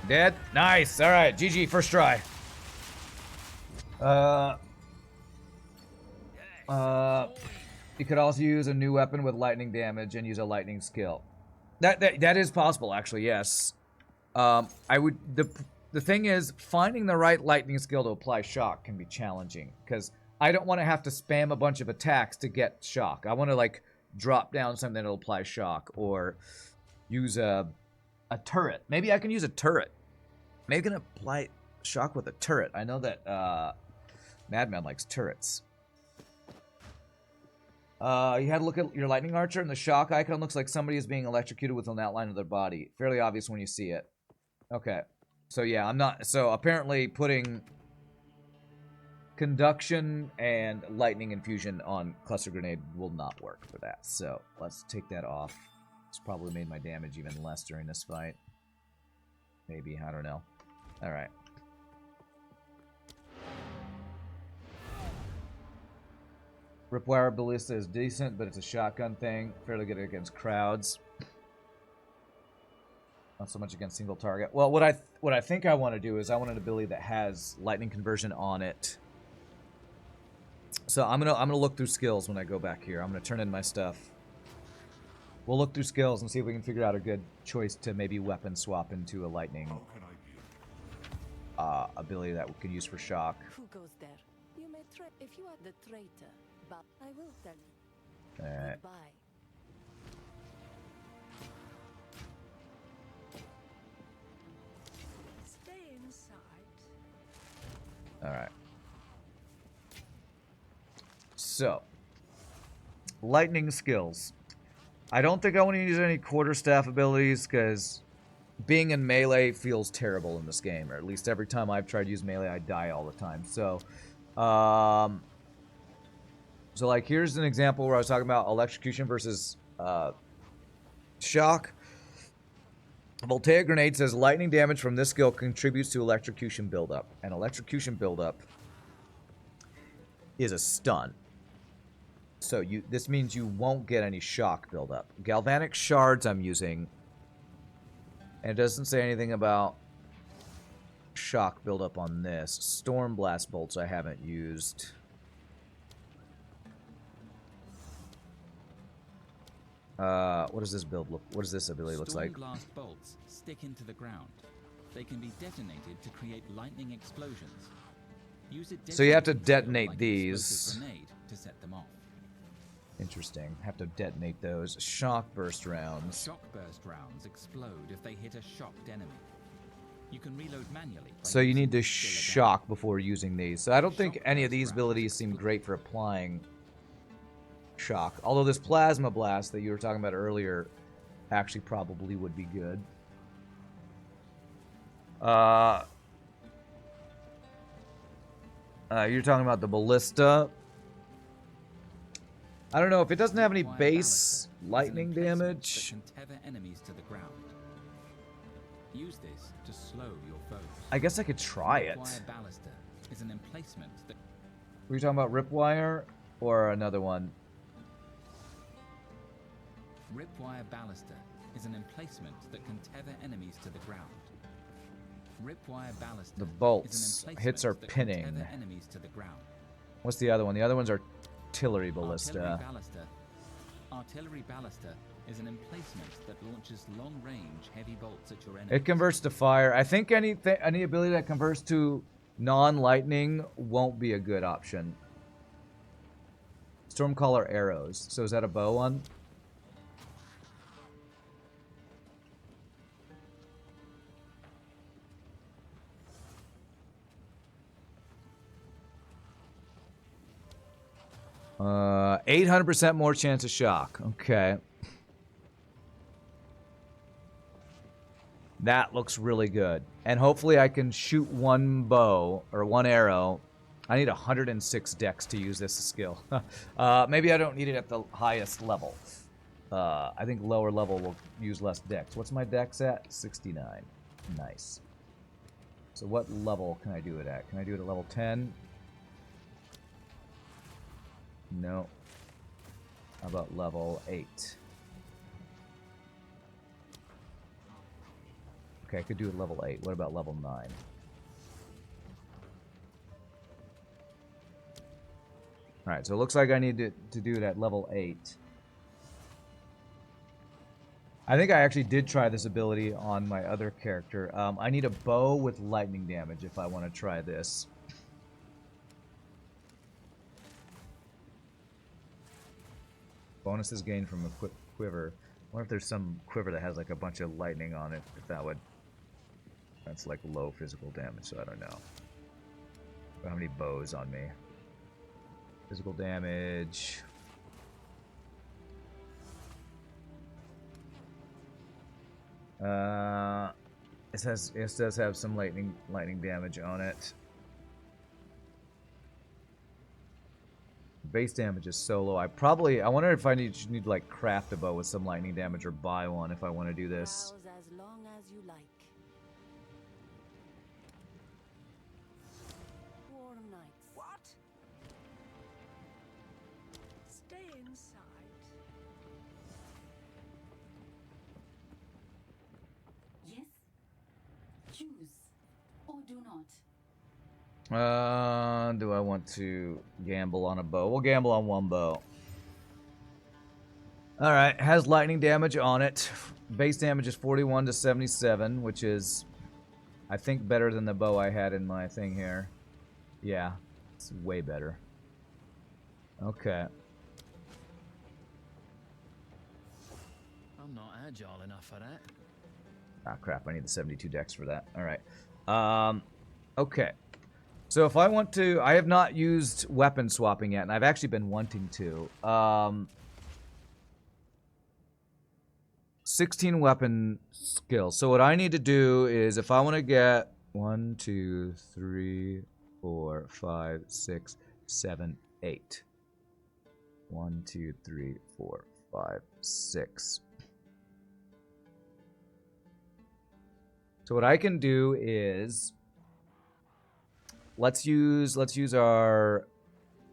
Dead? Nice. All right. GG. First try. You could also use a new weapon with lightning damage and use a lightning skill. That is possible, actually. Yes. I would. The thing is, finding the right lightning skill to apply shock can be challenging because I don't want to have to spam a bunch of attacks to get shock. I want to, like, drop down something that'll apply shock, or use a turret. Maybe I can use a turret. Maybe I can apply shock with a turret. I know that Madman likes turrets. You had to look at your lightning archer, and the shock icon looks like somebody is being electrocuted with an outline of their body. Fairly obvious when you see it. Okay. So yeah, I'm not... So apparently putting conduction and lightning infusion on cluster grenade will not work for that. So let's take that off. It's probably made my damage even less during this fight. Maybe, I don't know. Alright. Ripwire Ballista is decent, but it's a shotgun thing. Fairly good against crowds. Not so much against single target. Well, what I think I want to do is I want an ability that has lightning conversion on it. So I'm gonna look through skills when I go back here. I'm gonna turn in my stuff. We'll look through skills and see if we can figure out a good choice to maybe weapon swap into a lightning ability that we could use for shock. Who goes there? You may try if you are the traitor, but I will tell you. Alright. Goodbye. Stay inside. Alright. So, lightning skills. I don't think I want to use any quarterstaff abilities, because being in melee feels terrible in this game. Or at least every time I've tried to use melee, I die all the time. So, like, here's an example where I was talking about electrocution versus shock. Voltaic Grenade says lightning damage from this skill contributes to electrocution buildup. And electrocution buildup is a stun. So this means you won't get any shock buildup. Galvanic Shards I'm using. And it doesn't say anything about shock buildup on this. Storm Blast Bolts I haven't used. What does this build look? What does this ability look like? Storm Blast bolts stick into the ground. They can be detonated to create lightning explosions. Use a So you have to detonating detonate skill like these. explosive grenade to set them off. Interesting. Have to detonate those. Shock burst rounds. Shock burst rounds explode if they hit a shocked enemy. You can reload manually. So you need to shock before using these. So I don't think any of these abilities seem great for applying shock. Although this Plasma Blast that you were talking about earlier actually probably would be good. You're talking about the Ballista. I don't know if it doesn't have any base lightning damage. That can tether enemies to the ground. Use this to slow your foes. I guess I could try it. Ripwire Ballista is an emplacement that... Were you talking about Ripwire or another one? Ripwire Ballista is an emplacement that can tether enemies to the ground. Ripwire Ballista The is an bolts. emplacement Hits are that can pinning. tether enemies to the ground. What's the other one? The other ones are Artillery Ballista. Artillery Ballista is an emplacement that launches long-range heavy bolts at your enemies. It converts to fire. I think any ability that converts to non-lightning won't be a good option. Stormcaller arrows. So is that a bow one? Uh, 800% more chance of shock. Okay. That looks really good. And hopefully I can shoot one bow, or one arrow. I need 106 dex to use this skill. Maybe I don't need it at the highest level. I think lower level will use less dex. What's my dex at? 69. Nice. So what level can I do it at? Can I do it at level 10? No. How about level 8? Okay, I could do it level 8. What about level 9? Alright, so it looks like I need to do it at level 8. I think I actually did try this ability on my other character. I need a bow with lightning damage if I want to try this. Bonuses gained from a quiver. I wonder if there's some quiver that has like a bunch of lightning on it. If that would... That's like low physical damage, so I don't know. How many bows on me? Physical damage... It does have some lightning damage on it. Base damage is so low. I wonder if I need to like craft a bow with some lightning damage or buy one if I want to do this. Browse as long as you like. Warm nights. What? Stay inside. Yes? Choose. Or do not. Do I want to gamble on a bow? We'll gamble on one bow. Alright, has lightning damage on it. Base damage is 41 to 77, which is, I think, better than the bow I had in my thing here. Yeah, it's way better. Okay. I'm not agile enough for that. Ah, crap, I need the 72 dex for that. Alright. Okay. So if I want to... I have not used weapon swapping yet, and I've actually been wanting to. 16 weapon skills. So what I need to do is, if I want to get 1, 2, 3, 4, 5, 6, 7, 8. 1, 2, 3, 4, 5, 6. So what I can do is... Let's use our...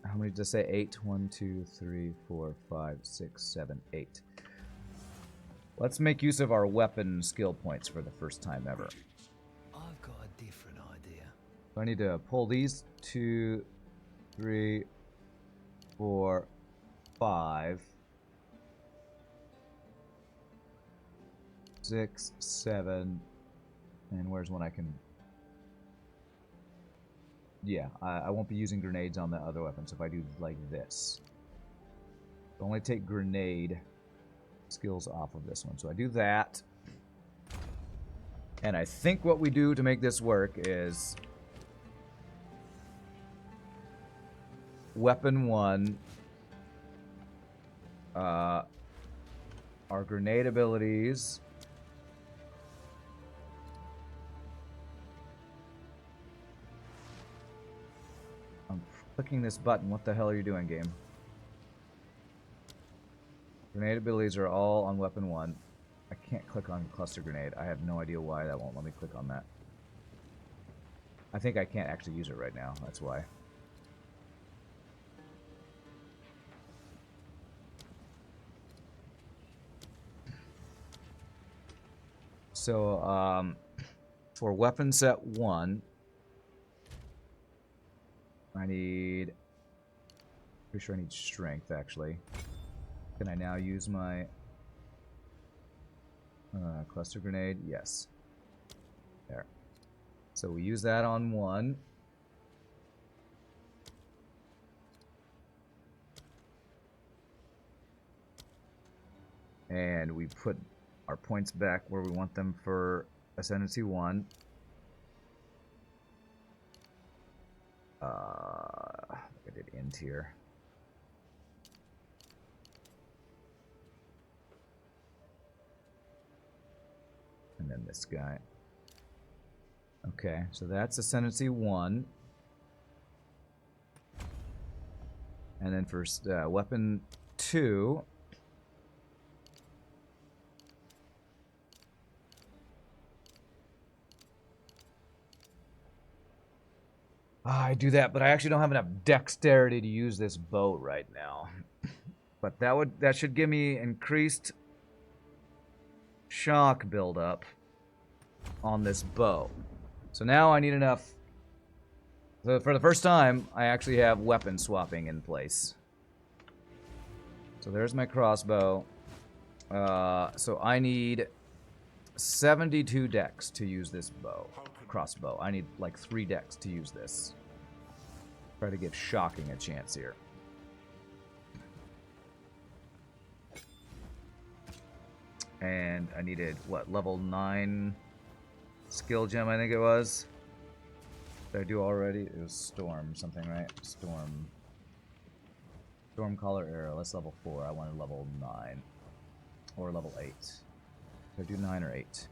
How many did I say? 8. 1, 2, 3, 4, 5, 6, 7, 8. Let's make use of our weapon skill points for the first time ever. I've got a different idea. So I need to pull these 2, 3, 4, 5, 6, 7, and where's one I can... Yeah, I won't be using grenades on the other weapons if I do like this. I'll only take grenade skills off of this one. So I do that. And I think what we do to make this work is... Weapon 1. Our grenade abilities... Clicking this button. What the hell are you doing, game? Grenade abilities are all on weapon 1. I can't click on cluster grenade. I have no idea why that won't let me click on that. I think I can't actually use it right now. That's why. So, for weapon set 1... I need... Pretty sure I need strength, actually. Can I now use my... cluster grenade? Yes. There. So we use that on 1. And we put our points back where we want them for Ascendancy 1. I did end here. And then this guy. Okay, so that's Ascendancy 1. And then for weapon 2... I do that, but I actually don't have enough dexterity to use this bow right now. But that should give me increased shock buildup on this bow. So now I need enough. So for the first time, I actually have weapon swapping in place. So there's my crossbow. So I need 72 dex to use this crossbow. I need like 3 dex to use this. Try to give shocking a chance here. And I needed, what, level 9 skill gem, I think it was. Did I do already? It was Storm something, right? Storm Caller Arrow. That's level 4. I wanted level 9. Or level 8. Did I do 9 or 8?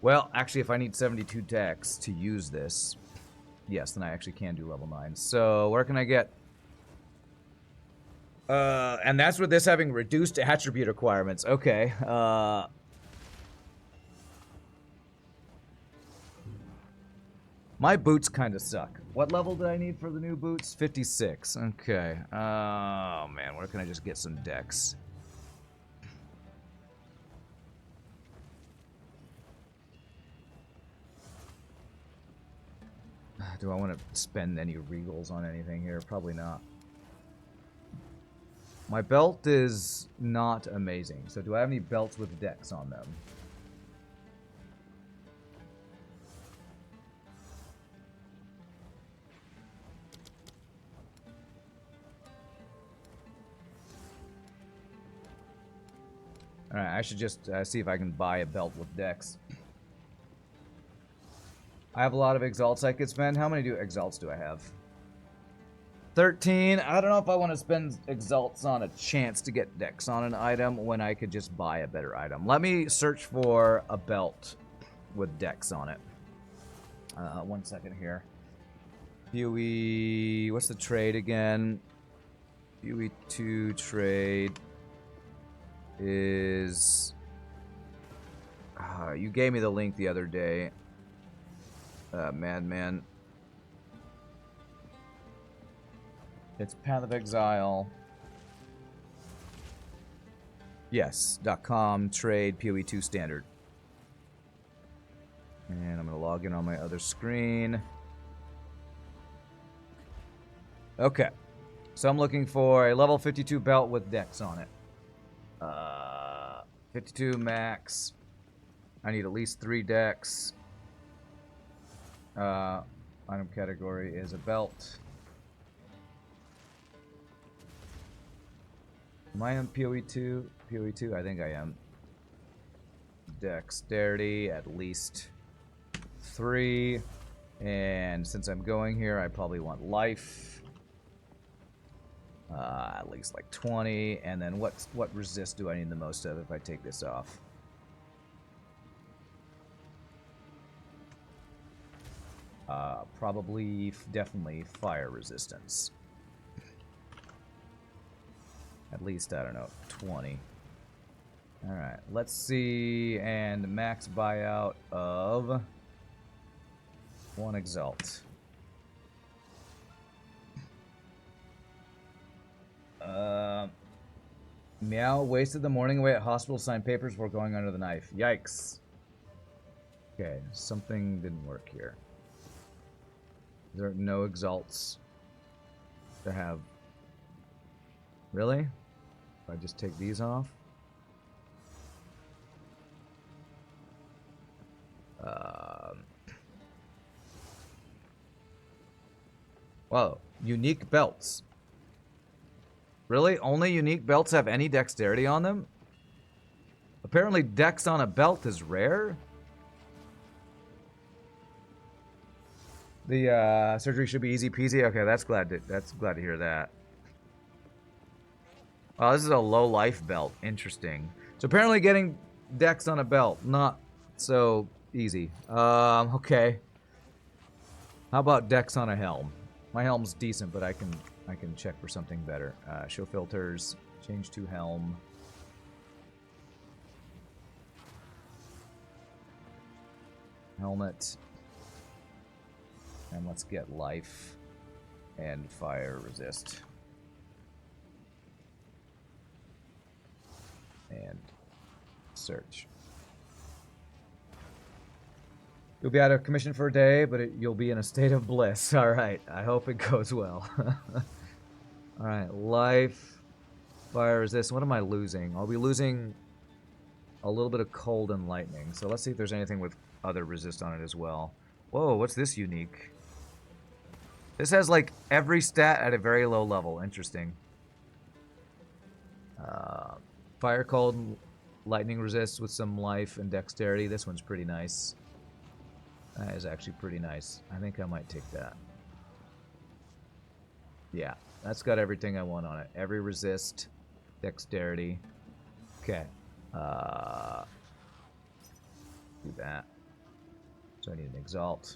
Well, actually, if I need 72 dex to use this, yes, then I actually can do level 9. So, where can I get... and that's with this having reduced attribute requirements. Okay, my boots kind of suck. What level did I need for the new boots? 56. Okay. Oh, man, where can I just get some dex? Do I want to spend any regals on anything here? Probably not. My belt is not amazing. So do I have any belts with dex on them? Alright, I should just see if I can buy a belt with dex. I have a lot of exalts I could spend. How many exalts do I have? 13. I don't know if I want to spend exalts on a chance to get dex on an item when I could just buy a better item. Let me search for a belt with dex on it. 1 second here. PoE, what's the trade again? PoE 2 trade is... you gave me the link the other day. Madman. It's Path of Exile. Yes, .com, trade, PoE 2 standard. And I'm going to log in on my other screen. Okay. So I'm looking for a level 52 belt with dex on it. 52 max. I need at least 3 dex. Item category is a belt. Am I on PoE 2? PoE 2? I think I am. Dexterity, at least 3. And since I'm going here, I probably want life. At least like 20. And then what resist do I need the most of if I take this off? Probably, definitely fire resistance. At least, I don't know, 20. Alright, let's see. And max buyout of 1 exalt. Meow wasted the morning away at hospital to sign papers before going under the knife. Yikes. Okay, something didn't work here. There are no exalts to have. Really? If I just take these off? Whoa, unique belts. Really? Only unique belts have any dexterity on them? Apparently dex on a belt is rare? The surgery should be easy peasy. Okay, that's glad to hear that. Oh, this is a low life belt. Interesting. So apparently getting dex on a belt, not so easy. Okay. How about dex on a helm? My helm's decent, but I can check for something better. Show filters, change to helm. Helmet. And let's get life and fire resist. And search. You'll be out of commission for a day, but you'll be in a state of bliss. Alright, I hope it goes well. Alright, life, fire resist. What am I losing? I'll be losing a little bit of cold and lightning. So let's see if there's anything with other resist on it as well. Whoa, what's this unique? This has like every stat at a very low level. Interesting. Fire cold, lightning resists with some life and dexterity. This one's pretty nice. That is actually pretty nice. I think I might take that. Yeah, that's got everything I want on it. Every resist, dexterity. Okay. Do that. So I need an exalt.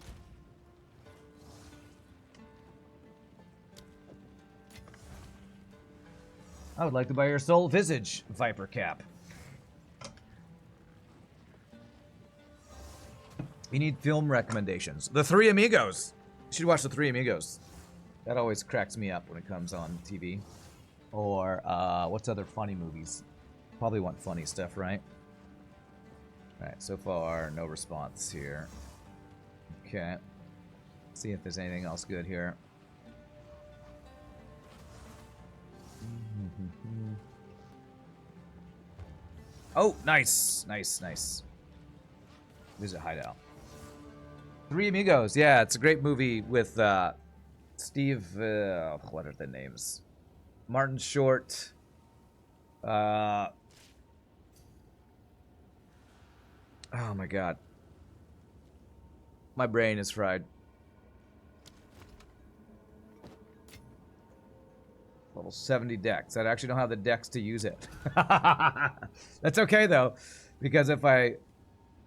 I would like to buy your soul visage viper cap. You need film recommendations. The Three Amigos. You should watch The Three Amigos. That always cracks me up when it comes on TV. Or what's other funny movies? Probably want funny stuff, right? Alright, so far no response here. Okay. See if there's anything else good here. Oh, nice. Nice, nice. Visit hideout. Three Amigos. Yeah, it's a great movie with Steve, what are the names? Martin Short. Oh my god. My brain is fried. Level 70 dex. I actually don't have the dex to use it. That's okay though, because if I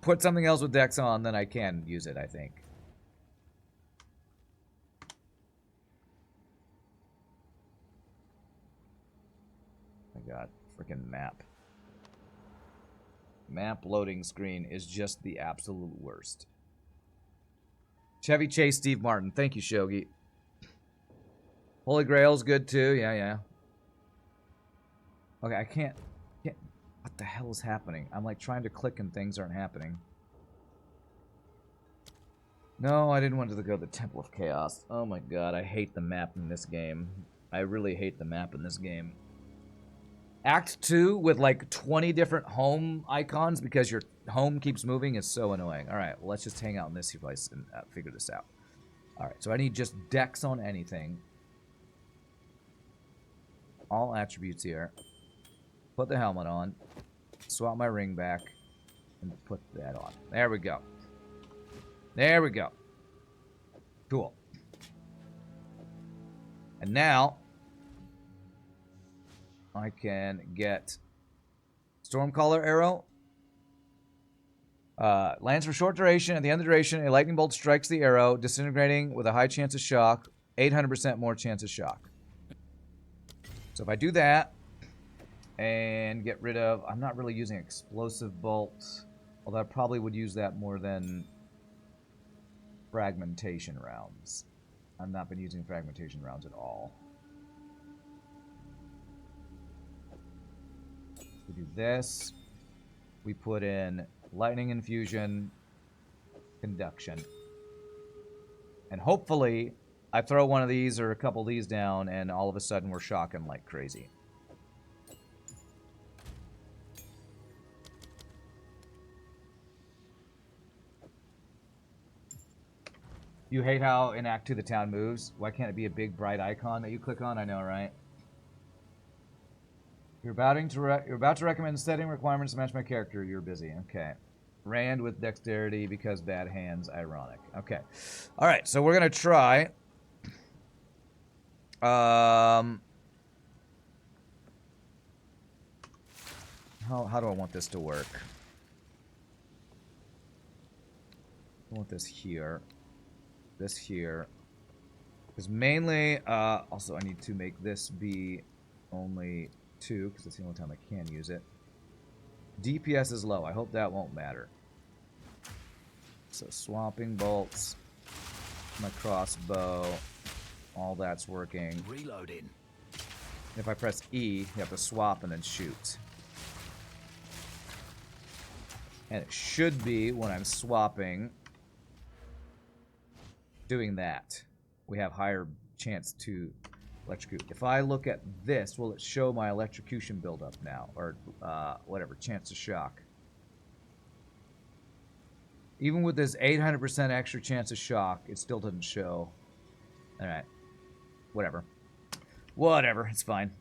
put something else with dex on, then I can use it, I think. My god, freaking map. Map loading screen is just the absolute worst. Chevy Chase, Steve Martin. Thank you, Shogi. Holy Grail's good too. Yeah, yeah. Okay, I can't. What the hell is happening? I'm like trying to click and things aren't happening. No, I didn't want to go to the Temple of Chaos. Oh my god, I hate the map in this game. I really hate the map in this game. Act 2 with like 20 different home icons because your home keeps moving is so annoying. Alright, well, let's just hang out in this place and figure this out. Alright, so I need just dex on anything. All attributes here. Put the helmet on. Swap my ring back. And put that on. There we go. There we go. Cool. And now I can get Stormcaller arrow. Lands for short duration. At the end of the duration, a lightning bolt strikes the arrow, disintegrating with a high chance of shock. 800% more chance of shock. So if I do that and get rid of... I'm not really using explosive bolt, although I probably would use that more than fragmentation rounds. I've not been using fragmentation rounds at all. We do this. We put in lightning infusion, conduction. And hopefully I throw one of these or a couple of these down and all of a sudden we're shocking like crazy. You hate how in Act 2 the town moves? Why can't it be a big bright icon that you click on? I know, right? You're about to recommend setting requirements to match my character. You're busy. Okay. Rand with dexterity because bad hands. Ironic. Okay. All right. So we're going to try. How do I want this to work? I want this here. This here. Because mainly, also I need to make this be only 2, because that's the only time I can use it. DPS is low. I hope that won't matter. So swapping bolts, my crossbow, all that's working. Reloading. If I press E, you have to swap and then shoot. And it should be when I'm swapping, doing that. We have higher chance to electrocute. If I look at this, will it show my electrocution buildup now? Or whatever, chance of shock. Even with this 800% extra chance of shock, it still doesn't show. Alright. Whatever. Whatever. It's fine.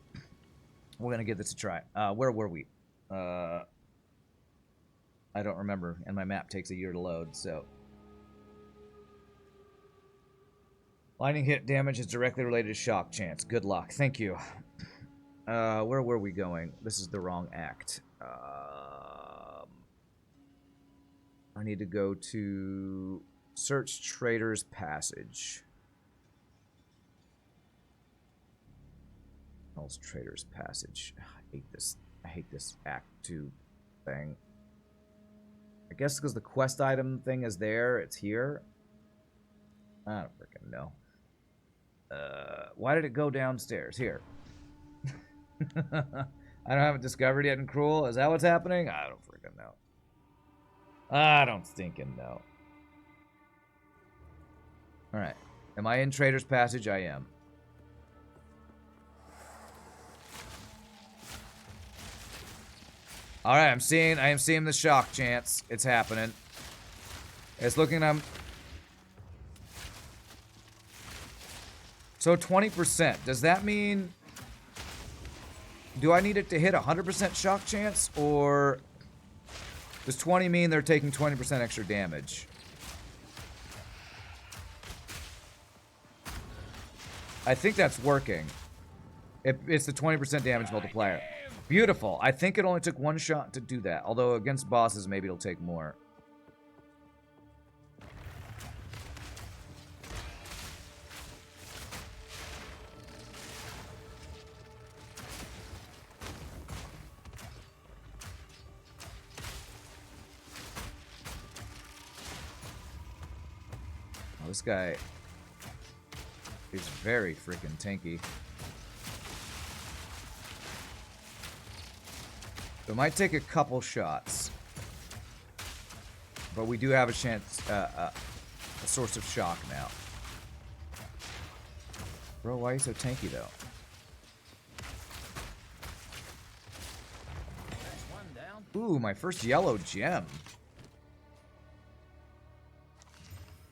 We're gonna give this a try. Where were we? I don't remember, and my map takes a year to load, so... Lightning hit damage is directly related to shock chance. Good luck. Thank you. Where were we going? This is the wrong act. I need to go to... Search Trader's Passage. Hell's Trader's Passage. I hate this Act 2 thing. I guess because the quest item thing is there, it's here. I don't freaking know. Why did it go downstairs? Here. I don't have it discovered yet in Cruel. Is that what's happening? I don't freaking know. I don't stinking know. Alright. Am I in Trader's Passage? I am. Alright, I am seeing the shock chance. It's happening. It's looking So 20%. Does that mean... Do I need it to hit 100% shock chance? Or... Does 20 mean they're taking 20% extra damage? I think that's working. It's the 20% damage multiplier. Beautiful. I think it only took one shot to do that. Although against bosses, maybe it'll take more. Oh, this guy is very freaking tanky. It might take a couple shots, but we do have a chance, a source of shock now. Bro, why are you so tanky though? Ooh, my first yellow gem.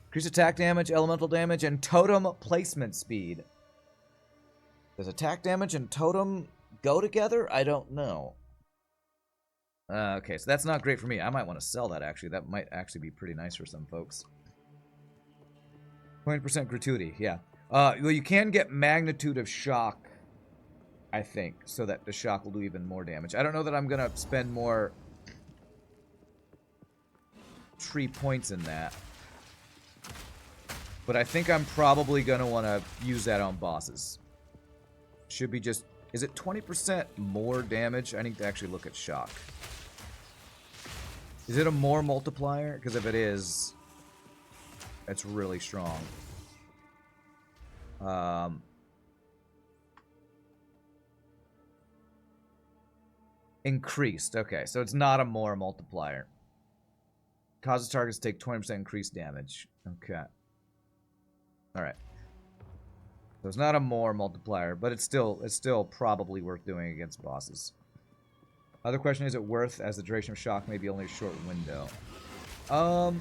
Increase attack damage, elemental damage, and totem placement speed. Does attack damage and totem go together? I don't know. Okay, so that's not great for me. I might want to sell that, actually. That might actually be pretty nice for some folks. 20% gratuity, yeah. Well, you can get magnitude of shock, I think, so that the shock will do even more damage. I don't know that I'm going to spend more tree points in that. But I think I'm probably going to want to use that on bosses. Should be just... Is it 20% more damage? I need to actually look at shock. Is it a more multiplier? Because if it is, it's really strong. Increased. Okay, so it's not a more multiplier. Causes targets to take 20% increased damage. Okay. Alright. So it's not a more multiplier, but it's still probably worth doing against bosses. Other question, is it worth, as the duration of shock may be only a short window? Oh,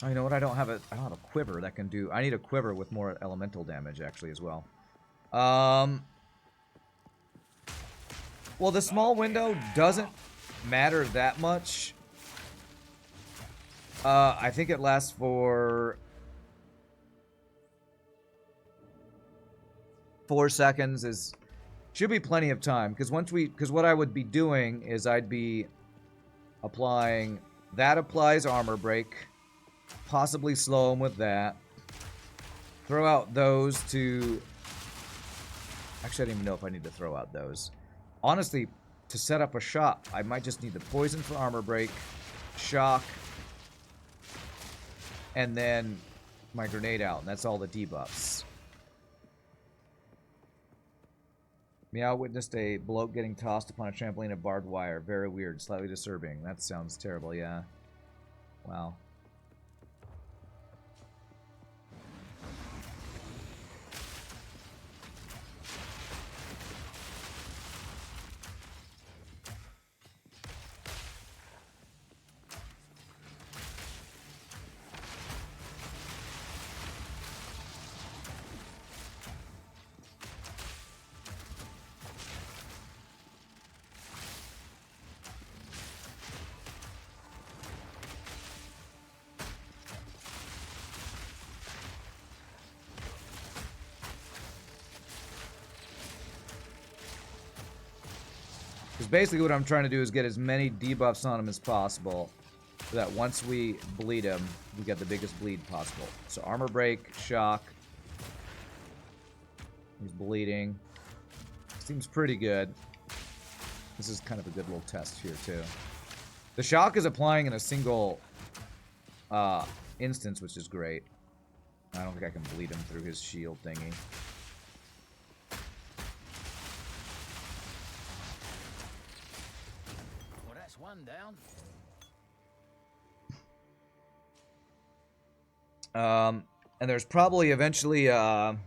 you know what? I don't have a quiver that can do... I need a quiver with more elemental damage, actually, as well. Well, the small window doesn't matter that much. I think it lasts for 4 seconds. Should be plenty of time, because what I would be doing is I'd be applying... That applies armor break. Possibly slow him with that. Throw out those to... Actually, I don't even know if I need to throw out those. Honestly, to set up a shot, I might just need the poison for armor break, shock, and then my grenade out, and that's all the debuffs. Meow witnessed a bloke getting tossed upon a trampoline of barbed wire. Very weird, slightly disturbing. That sounds terrible, yeah. Wow. Because basically what I'm trying to do is get as many debuffs on him as possible, so that once we bleed him, we get the biggest bleed possible. So armor break, shock. He's bleeding. Seems pretty good. This is kind of a good little test here too. The shock is applying in a single instance, which is great. I don't think I can bleed him through his shield thingy. Well, that's one down. And there's probably eventually I'm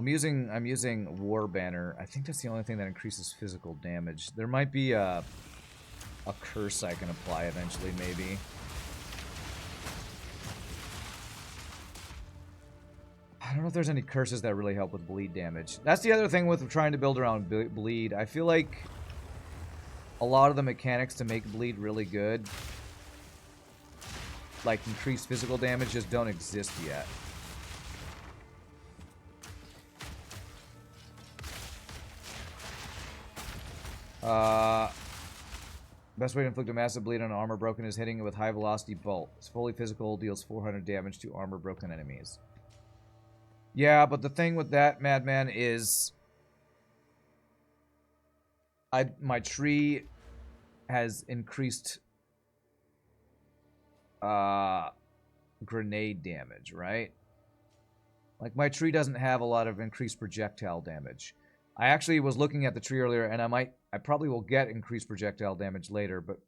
using War Banner. I think that's the only thing that increases physical damage. There might be a curse I can apply eventually, maybe. I don't know if there's any curses that really help with bleed damage. That's the other thing with trying to build around bleed. I feel like a lot of the mechanics to make bleed really good, like increased physical damage, just don't exist yet. Best way to inflict a massive bleed on armor broken is hitting it with high velocity bolt. It's fully physical, deals 400 damage to armor broken enemies. Yeah, but the thing with that, Madman, is my tree has increased grenade damage, right? Like, my tree doesn't have a lot of increased projectile damage. I actually was looking at the tree earlier, and I probably will get increased projectile damage later, but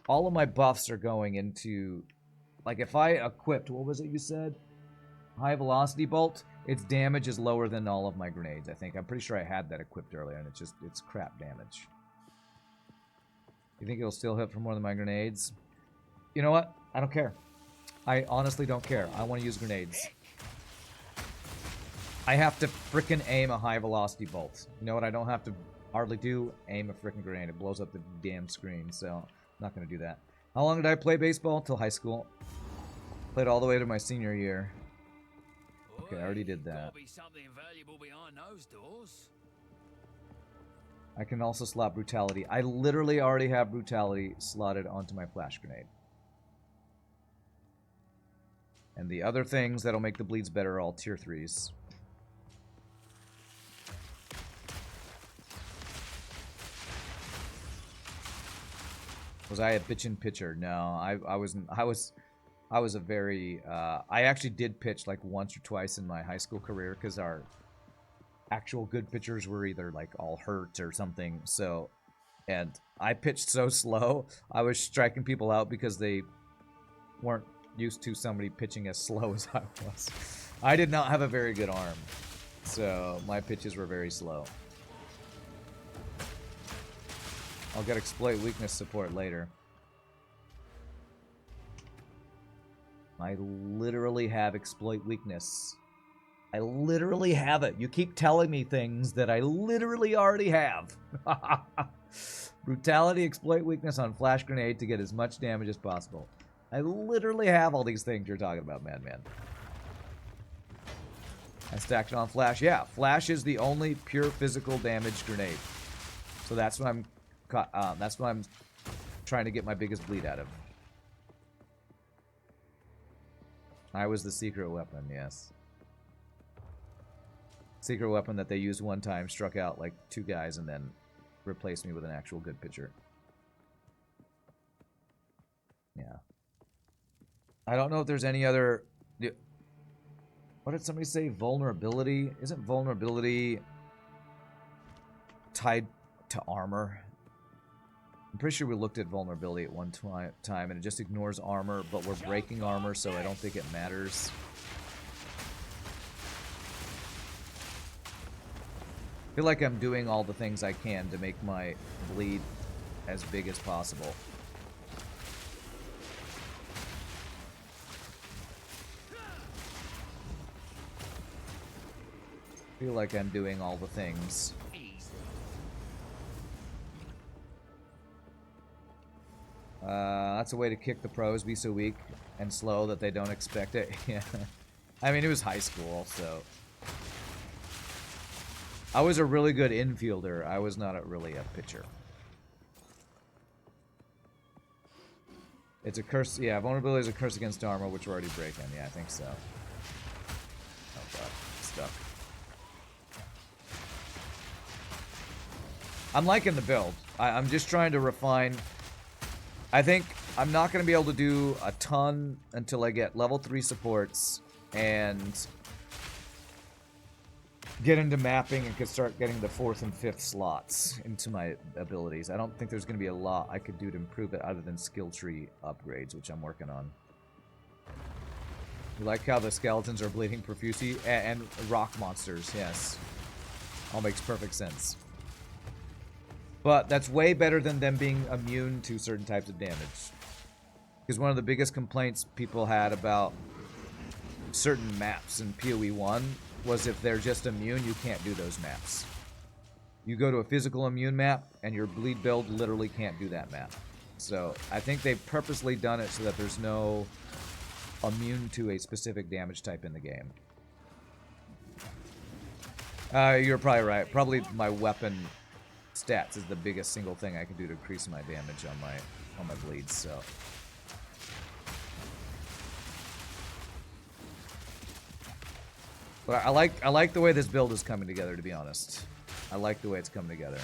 all of my buffs are going into, like, if I equipped, what was it you said? High velocity bolt, its damage is lower than all of my grenades, I think. I'm pretty sure I had that equipped earlier, and it's crap damage. You think it'll still hit for more than my grenades? You know what? I don't care. I honestly don't care. I want to use grenades. I have to frickin' aim a high velocity bolt. You know what I don't have to hardly do? Aim a frickin' grenade. It blows up the damn screen, so I'm not going to do that. How long did I play baseball? Till high school. Played all the way to my senior year. Okay, I already did that. Gotta be something valuable behind those doors. I can also slot brutality. I literally already have brutality slotted onto my flash grenade. And the other things that'll make the bleeds better are all tier 3s. Was I a bitchin' pitcher? No, I wasn't. I was a very. I actually did pitch like once or twice in my high school career because our actual good pitchers were either like all hurt or something. So, and I pitched so slow, I was striking people out because they weren't used to somebody pitching as slow as I was. I did not have a very good arm, so my pitches were very slow. I'll get exploit weakness support later. I literally have exploit weakness. I literally have it. You keep telling me things that I literally already have. Brutality, exploit weakness on flash grenade to get as much damage as possible. I literally have all these things you're talking about, Madman. I stacked it on flash. Yeah, flash is the only pure physical damage grenade. So that's what I'm trying to get my biggest bleed out of. I was the secret weapon, yes. Secret weapon that they used one time, struck out like 2 guys, and then replaced me with an actual good pitcher. Yeah. I don't know if there's any other... What did somebody say? Vulnerability? Isn't vulnerability tied to armor? I'm pretty sure we looked at vulnerability at one time, and it just ignores armor, but we're breaking armor, so I don't think it matters. I feel like I'm doing all the things I can to make my bleed as big as possible. I feel like I'm doing all the things. That's a way to kick the pros, be so weak and slow that they don't expect it. Yeah. I mean, it was high school, so... I was a really good infielder. I was not really a pitcher. It's a curse. Yeah, vulnerability is a curse against armor, which we're already breaking. Yeah, I think so. Oh god, stuck. I'm liking the build. I'm just trying to refine. I think I'm not going to be able to do a ton until I get level 3 supports and get into mapping and could start getting the 4th and 5th slots into my abilities. I don't think there's going to be a lot I could do to improve it other than skill tree upgrades, which I'm working on. You like how the skeletons are bleeding profusely? And rock monsters, yes. All makes perfect sense. But that's way better than them being immune to certain types of damage. Because one of the biggest complaints people had about certain maps in PoE 1 was if they're just immune, you can't do those maps. You go to a physical immune map, and your bleed build literally can't do that map. So I think they've purposely done it so that there's no immune to a specific damage type in the game. You're probably right. Probably my weapon stats is the biggest single thing I can do to increase my damage on my bleeds. So. But I like the way this build is coming together, to be honest. I like the way it's coming together.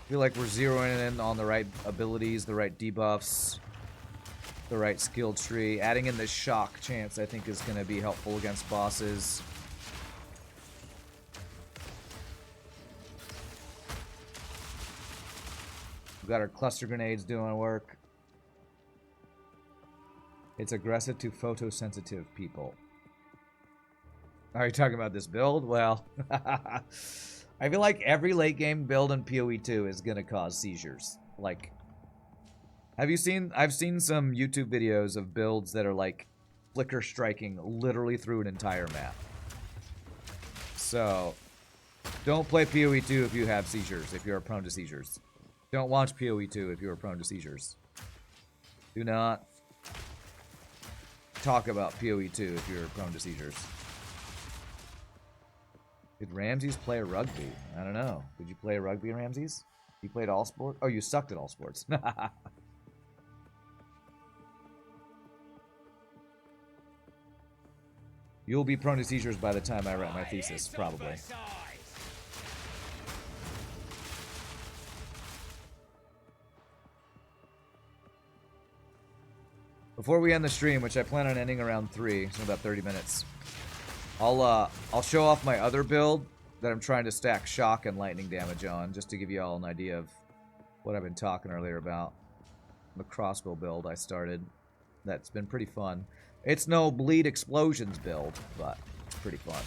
I feel like we're zeroing in on the right abilities, the right debuffs, the right skill tree. Adding in the shock chance, I think, is going to be helpful against bosses. We've got our cluster grenades doing work. It's aggressive to photosensitive people. Are you talking about this build? Well, I feel like every late game build in PoE 2 is going to cause seizures. Like, I've seen some YouTube videos of builds that are like flicker striking literally through an entire map. So, don't play PoE 2 if you have seizures, if you're prone to seizures. Don't watch PoE 2 if you're prone to seizures. Do not talk about PoE 2 if you're prone to seizures. Did Ramses play rugby? I don't know. Did you play rugby, Ramses? You played all sports? Oh, you sucked at all sports. You'll be prone to seizures by the time I write my thesis, probably. Before we end the stream, which I plan on ending around 3, so about 30 minutes, I'll show off my other build that I'm trying to stack shock and lightning damage on, just to give you all an idea of what I've been talking earlier about. The crossbow build I started. That's been pretty fun. It's no bleed explosions build, but it's pretty fun.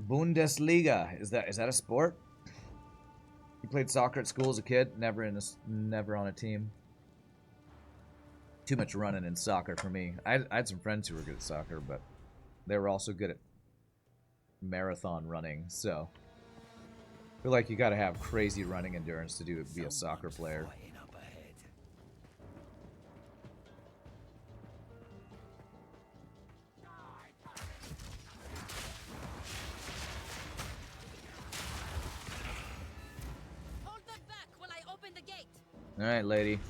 Bundesliga. Is that a sport? You played soccer at school as a kid? Never on a team. Too much running in soccer for me. I had some friends who were good at soccer, but they were also good at marathon running, so I feel like you gotta have crazy running endurance to be a soccer player. Alright, lady.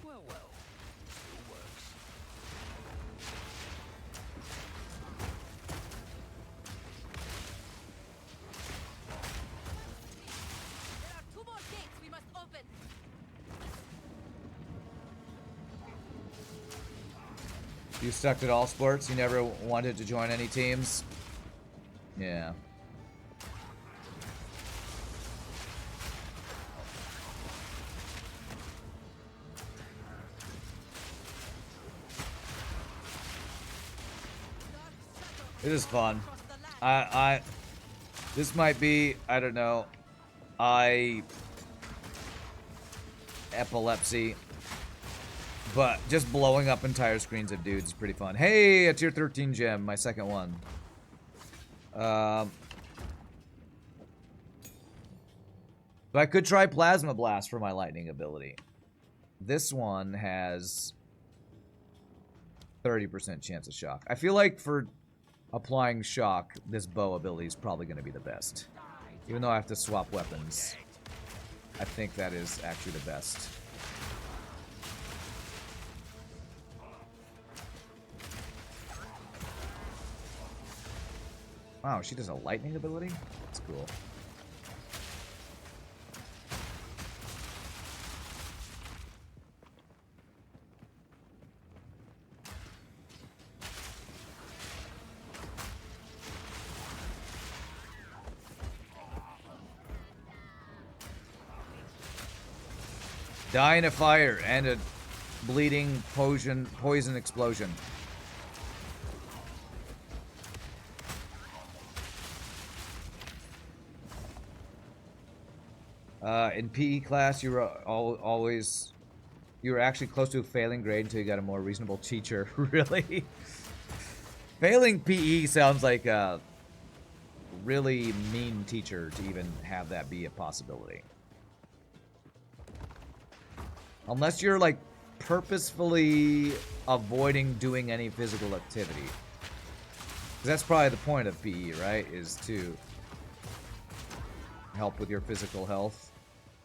Well, still works. There are 2 more gates we must open. You sucked at all sports? You never wanted to join any teams? Yeah. It is fun. This might be, I don't know, epilepsy, but just blowing up entire screens of dudes is pretty fun. Hey, a tier 13 gem, my second one. So I could try Plasma Blast for my lightning ability. This one has 30% chance of shock. I feel like for applying shock, this bow ability is probably going to be the best. Even though I have to swap weapons, I think that is actually the best. Wow, she does a lightning ability? That's cool. Die in a fire and a bleeding poison explosion. In PE class, you were you were actually close to a failing grade until you got a more reasonable teacher. Really? Failing PE sounds like a really mean teacher to even have that be a possibility. Unless you're, like, purposefully avoiding doing any physical activity. 'Cause that's probably the point of PE, right? Is to help with your physical health.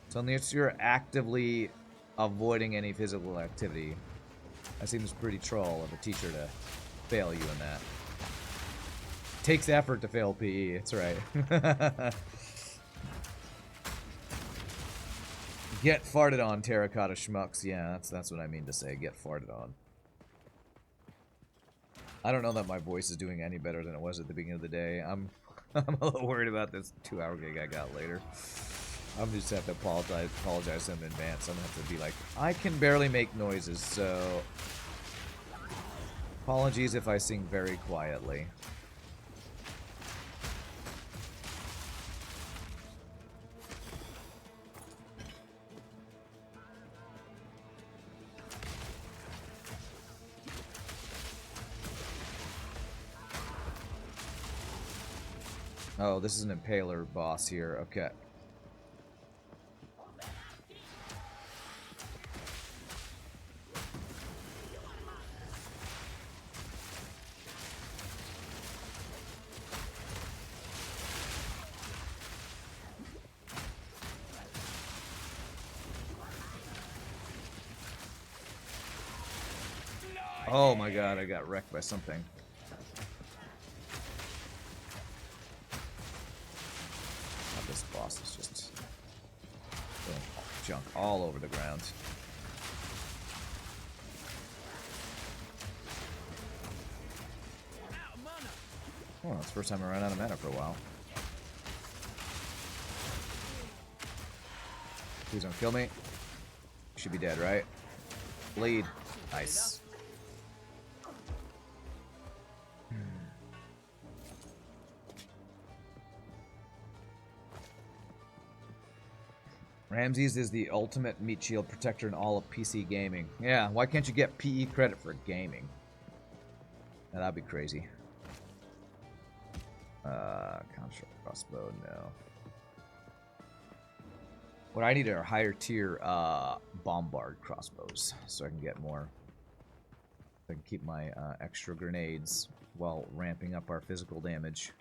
So unless you're actively avoiding any physical activity, that seems pretty troll of a teacher to fail you in that. Takes effort to fail PE, that's right. Get farted on, terracotta schmucks. Yeah, that's what I mean to say. Get farted on. I don't know that my voice is doing any better than it was at the beginning of the day. I'm a little worried about this 2-hour gig I got later. I'm just have to apologize to them in advance. I'm gonna have to be like, I can barely make noises, so apologies if I sing very quietly. Oh, this is an impaler boss here. Okay. Oh my god, I got wrecked by something. This boss is just junk all over the ground. Oh, it's the first time I ran out of mana for a while. Please don't kill me. Should be dead, right? Bleed. Nice. Ramses is the ultimate meat shield protector in all of PC gaming. Yeah, why can't you get PE credit for gaming? That'd be crazy. Counter crossbow, no. What I need are higher tier bombard crossbows, so I can get more. I can keep my extra grenades while ramping up our physical damage.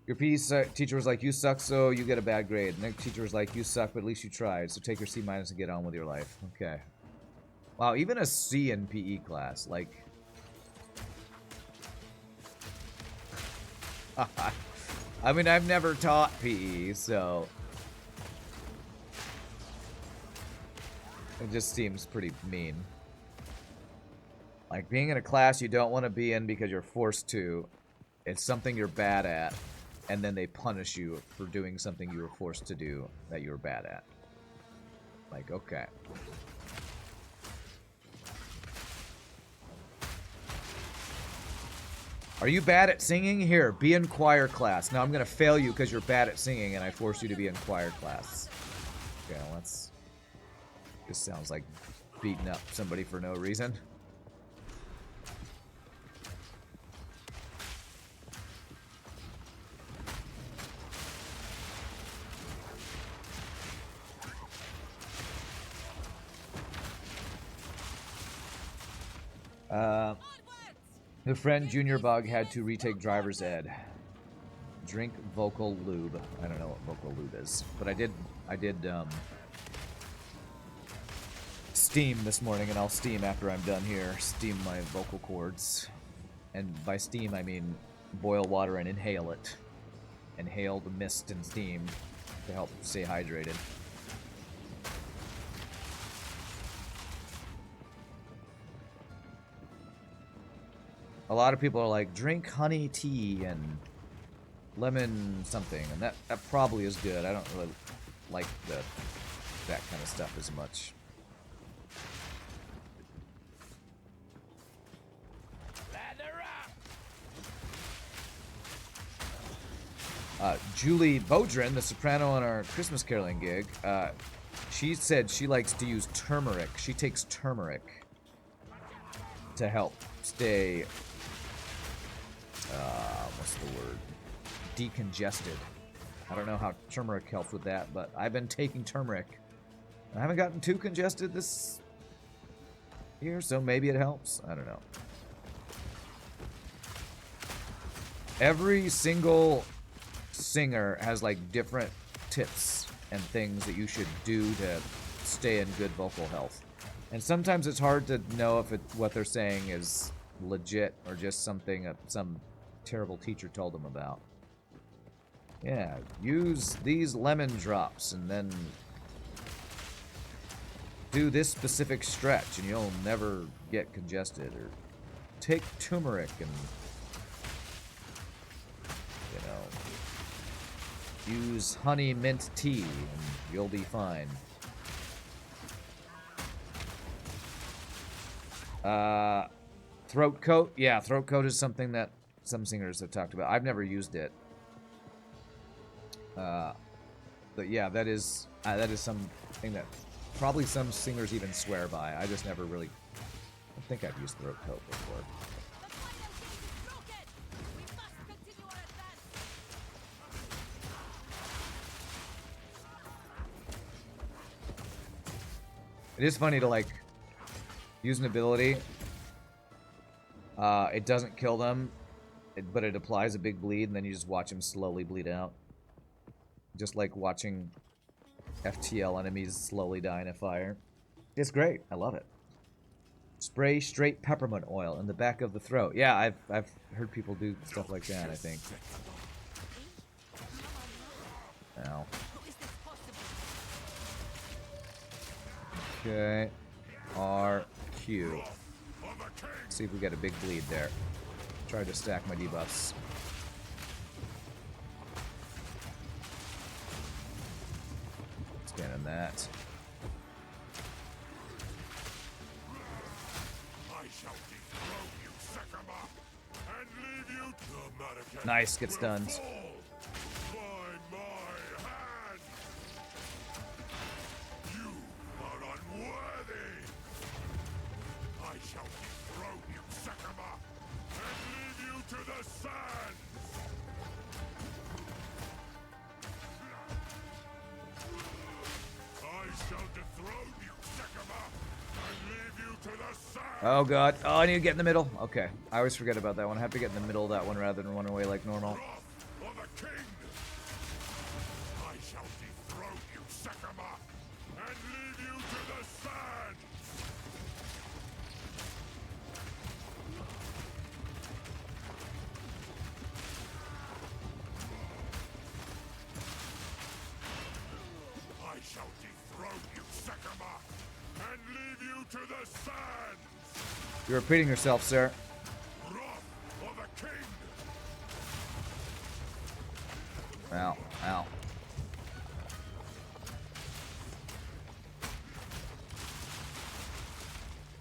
Your PE teacher was like, you suck, so you get a bad grade. And the teacher was like, you suck, but at least you tried, so take your C- and get on with your life. Okay. Wow, even a C in PE class, like... I mean, I've never taught PE, so... It just seems pretty mean. Like, being in a class you don't want to be in because you're forced to. It's something you're bad at, and then they punish you for doing something you were forced to do that you were bad at. Like, okay. Are you bad at singing? Here, be in choir class. Now I'm going to fail you because you're bad at singing, and I force you to be in choir class. Okay, well, let's... This sounds like beating up somebody for no reason. The friend Junior Bug had to retake driver's ed. Drink vocal lube. I don't know what vocal lube is, but I did steam this morning, and I'll steam after I'm done here. Steam my vocal cords, and by steam I mean boil water and inhale it. Inhale the mist and steam to help stay hydrated. A lot of people are like, drink honey tea and lemon something, and that probably is good. I don't really like that kind of stuff as much. Julie Bodrin, the soprano on our Christmas caroling gig, she said she likes to use turmeric. She takes turmeric to help stay, what's the word? Decongested. I don't know how turmeric helps with that, but I've been taking turmeric. I haven't gotten too congested this year, so maybe it helps. I don't know. Every single singer has like different tips and things that you should do to stay in good vocal health. And sometimes it's hard to know if what they're saying is legit or just something some terrible teacher told them about. Yeah, use these lemon drops and then do this specific stretch and you'll never get congested. Or take turmeric and, you know, use honey mint tea and you'll be fine. Throat coat. Yeah, throat coat is something that some singers have talked about. I've never used it. But yeah, that is something that probably some singers even swear by. I just never really... I think I've used throat coat before. It is funny to, like, use an ability. It doesn't kill them, but it applies a big bleed, and then you just watch them slowly bleed out. Just like watching FTL enemies slowly die in a fire. It's great. I love it. Spray straight peppermint oil in the back of the throat. Yeah, I've heard people do stuff like that, I think. Ow. Okay. RQ. See if we get a big bleed there. Try to stack my debuffs. Scanning that. Nice, gets stunned. Oh god. Oh, I need to get in the middle. Okay. I always forget about that one. I have to get in the middle of that one rather than run away like normal. You're repeating yourself, sir. Ow, ow.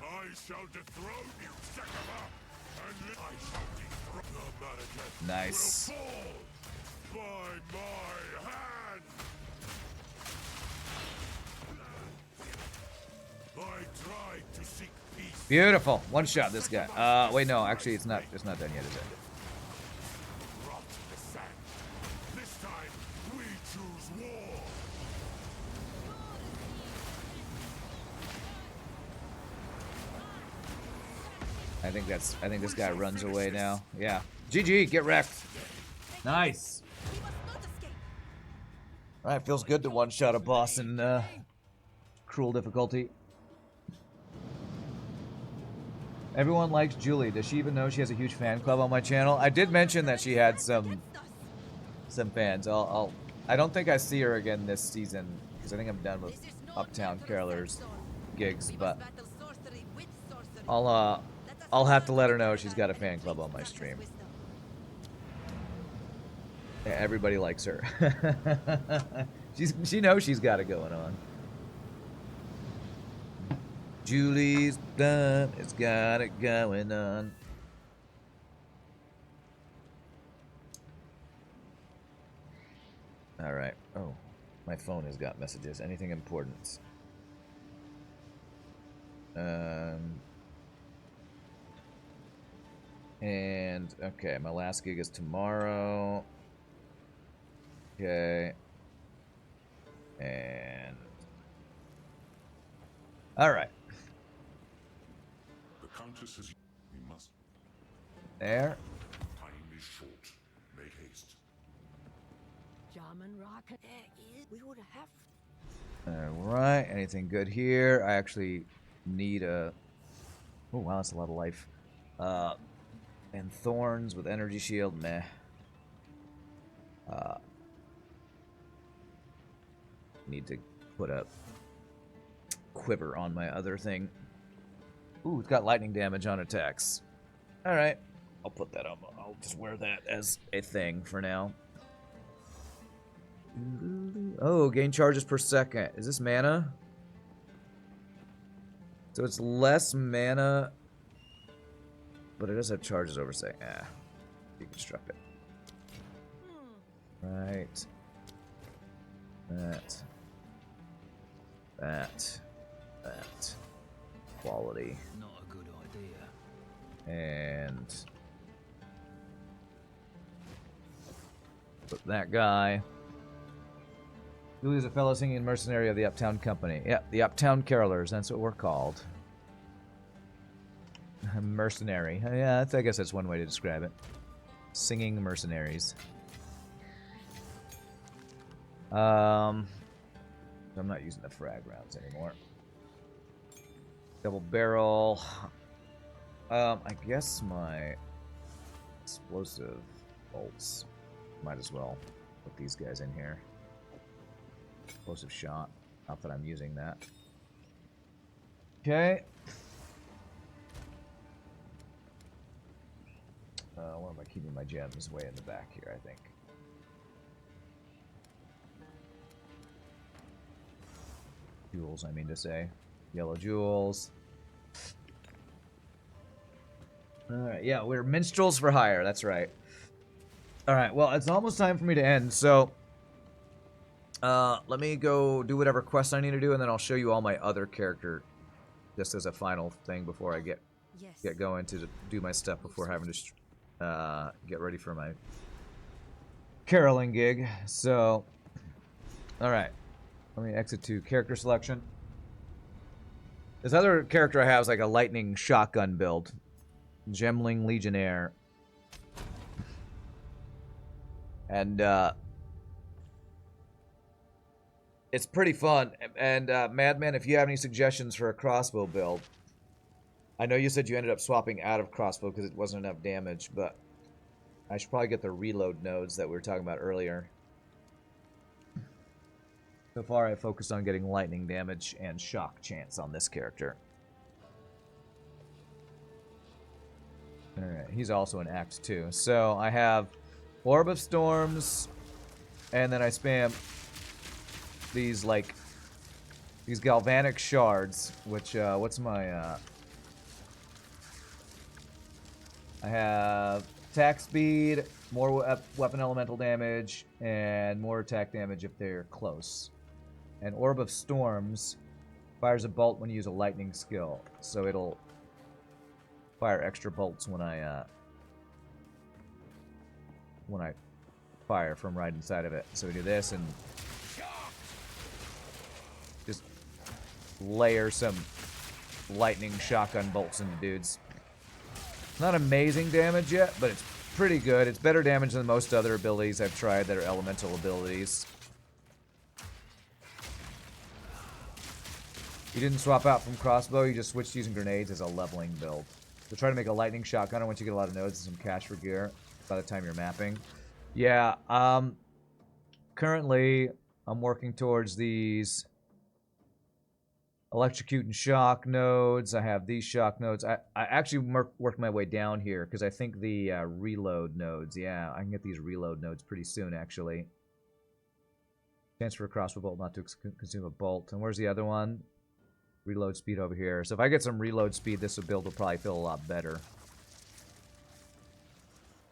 I shall dethrone you, Sakama, and I shall dethrone the Mannequin. Nice. Will fall by my hand. I tried to seek peace. Beautiful. One shot this guy. Wait, no, actually it's not done yet, is it? Rot in the sand. This time we choose war. I think this guy runs away now. Yeah. GG, get wrecked. Nice. We must not escape. Alright, feels good to one-shot a boss in cruel difficulty. Everyone likes Julie. Does she even know she has a huge fan club on my channel? I did mention that she had some fans. I don't think I see her again this season because I think I'm done with Uptown Carolers gigs, but I'll have to let her know she's got a fan club on my stream. Yeah, everybody likes her. She knows she's got it going on. Julie's done. It's got it going on. All right. Oh, my phone has got messages. Anything important? And okay, my last gig is tomorrow. Okay. And all right. The Countess says we must. There. Time is short. Make haste. German rocket. We would have. Alright, anything good here? I actually need a... Oh, wow, that's a lot of life. And thorns with energy shield, meh. Need to put a quiver on my other thing. Ooh, it's got lightning damage on attacks. Alright, I'll put that on. I'll just wear that as a thing for now. Oh, gain charges per second. Is this mana? So it's less mana, but it does have charges over, say. Ah, deconstruct it. Right. That. Quality. Not a good idea. And put that guy. Julie's a fellow singing mercenary of the Uptown Company. Yeah, the Uptown Carolers. That's what we're called. Mercenary. Yeah, I guess that's one way to describe it. Singing mercenaries. I'm not using the frag rounds anymore. Double barrel. I guess my explosive bolts. Might as well put these guys in here. Explosive shot. Not that I'm using that. Okay. Where am I keeping my gems? Way in the back here, I think. Jewels, I mean to say. Yellow jewels. Alright, yeah, we're minstrels for hire. That's right. Alright, well, it's almost time for me to end, so... let me go do whatever quest I need to do, and then I'll show you all my other character just as a final thing before I get going to do my stuff before having to get ready for my caroling gig. So, alright. Let me exit to character selection. This other character I have is like a lightning shotgun build. Gemling Legionnaire. And, it's pretty fun. And, Madman, if you have any suggestions for a crossbow build, I know you said you ended up swapping out of crossbow because it wasn't enough damage, but I should probably get the reload nodes that we were talking about earlier. So far, I focused on getting lightning damage and shock chance on this character. Alright, he's also in Act 2. So I have Orb of Storms, and then I spam these, like, these galvanic shards, which, what's my, I have attack speed, more weapon elemental damage, and more attack damage if they're close. And Orb of Storms fires a bolt when you use a lightning skill, so it'll fire extra bolts when I fire from right inside of it. So we do this and just layer some lightning shotgun bolts into dudes. Not amazing damage yet, but it's pretty good. It's better damage than most other abilities I've tried that are elemental abilities. You didn't swap out from crossbow, you just switched using grenades as a leveling build. So try to make a lightning shotgun once you get a lot of nodes and some cash for gear by the time you're mapping. Yeah, currently I'm working towards these electrocute and shock nodes. I have these shock nodes. I actually worked my way down here because I think the reload nodes, yeah, I can get these reload nodes pretty soon, actually. Chance for a crossbow bolt not to consume a bolt. And where's the other one? Reload speed over here. So if I get some reload speed, this build will probably feel a lot better.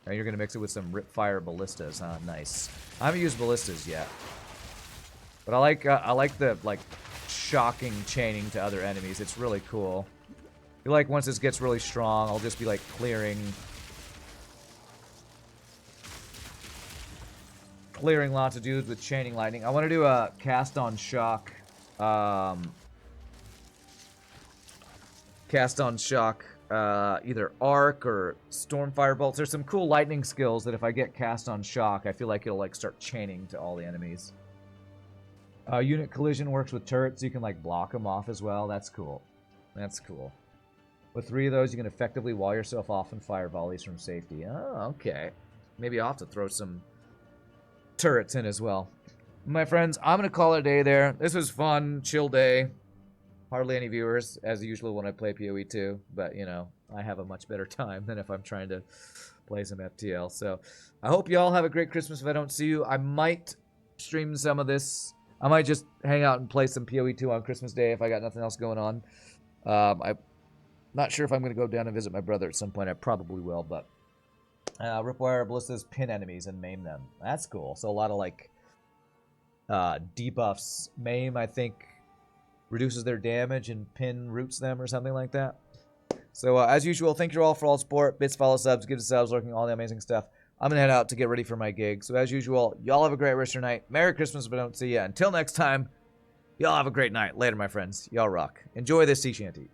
And you're going to mix it with some Ripfire ballistas, huh? Nice. I haven't used ballistas yet. But I like the, like, shocking chaining to other enemies. It's really cool. I feel like once this gets really strong, I'll just be like clearing lots of dudes with chaining lightning. I want to do a cast on shock either arc or stormfire bolts. There's some cool lightning skills that if I get cast on shock, I feel like it'll like start chaining to all the enemies. Unit collision works with turrets. You can like block them off as well. That's cool. That's cool. With 3 of those, you can effectively wall yourself off and fire volleys from safety. Oh, okay. Maybe I'll have to throw some turrets in as well. My friends, I'm going to call it a day there. This was fun, chill day. Hardly any viewers, as usual when I play PoE 2. But, you know, I have a much better time than if I'm trying to play some FTL. So, I hope you all have a great Christmas if I don't see you. I might stream some of this. I might just hang out and play some PoE 2 on Christmas Day if I got nothing else going on. I'm not sure if I'm going to go down and visit my brother at some point. I probably will, but Ripwire Ballistas pin enemies and maim them. That's cool. So a lot of like debuffs. Maim, I think, reduces their damage and pin roots them or something like that. So as usual, thank you all for all the support. Bits, follow, subs, give us subs, lurking, all the amazing stuff. I'm going to head out to get ready for my gig. So as usual, y'all have a great rest of your night. Merry Christmas if I don't see ya. Until next time, y'all have a great night. Later, my friends. Y'all rock. Enjoy this sea shanty.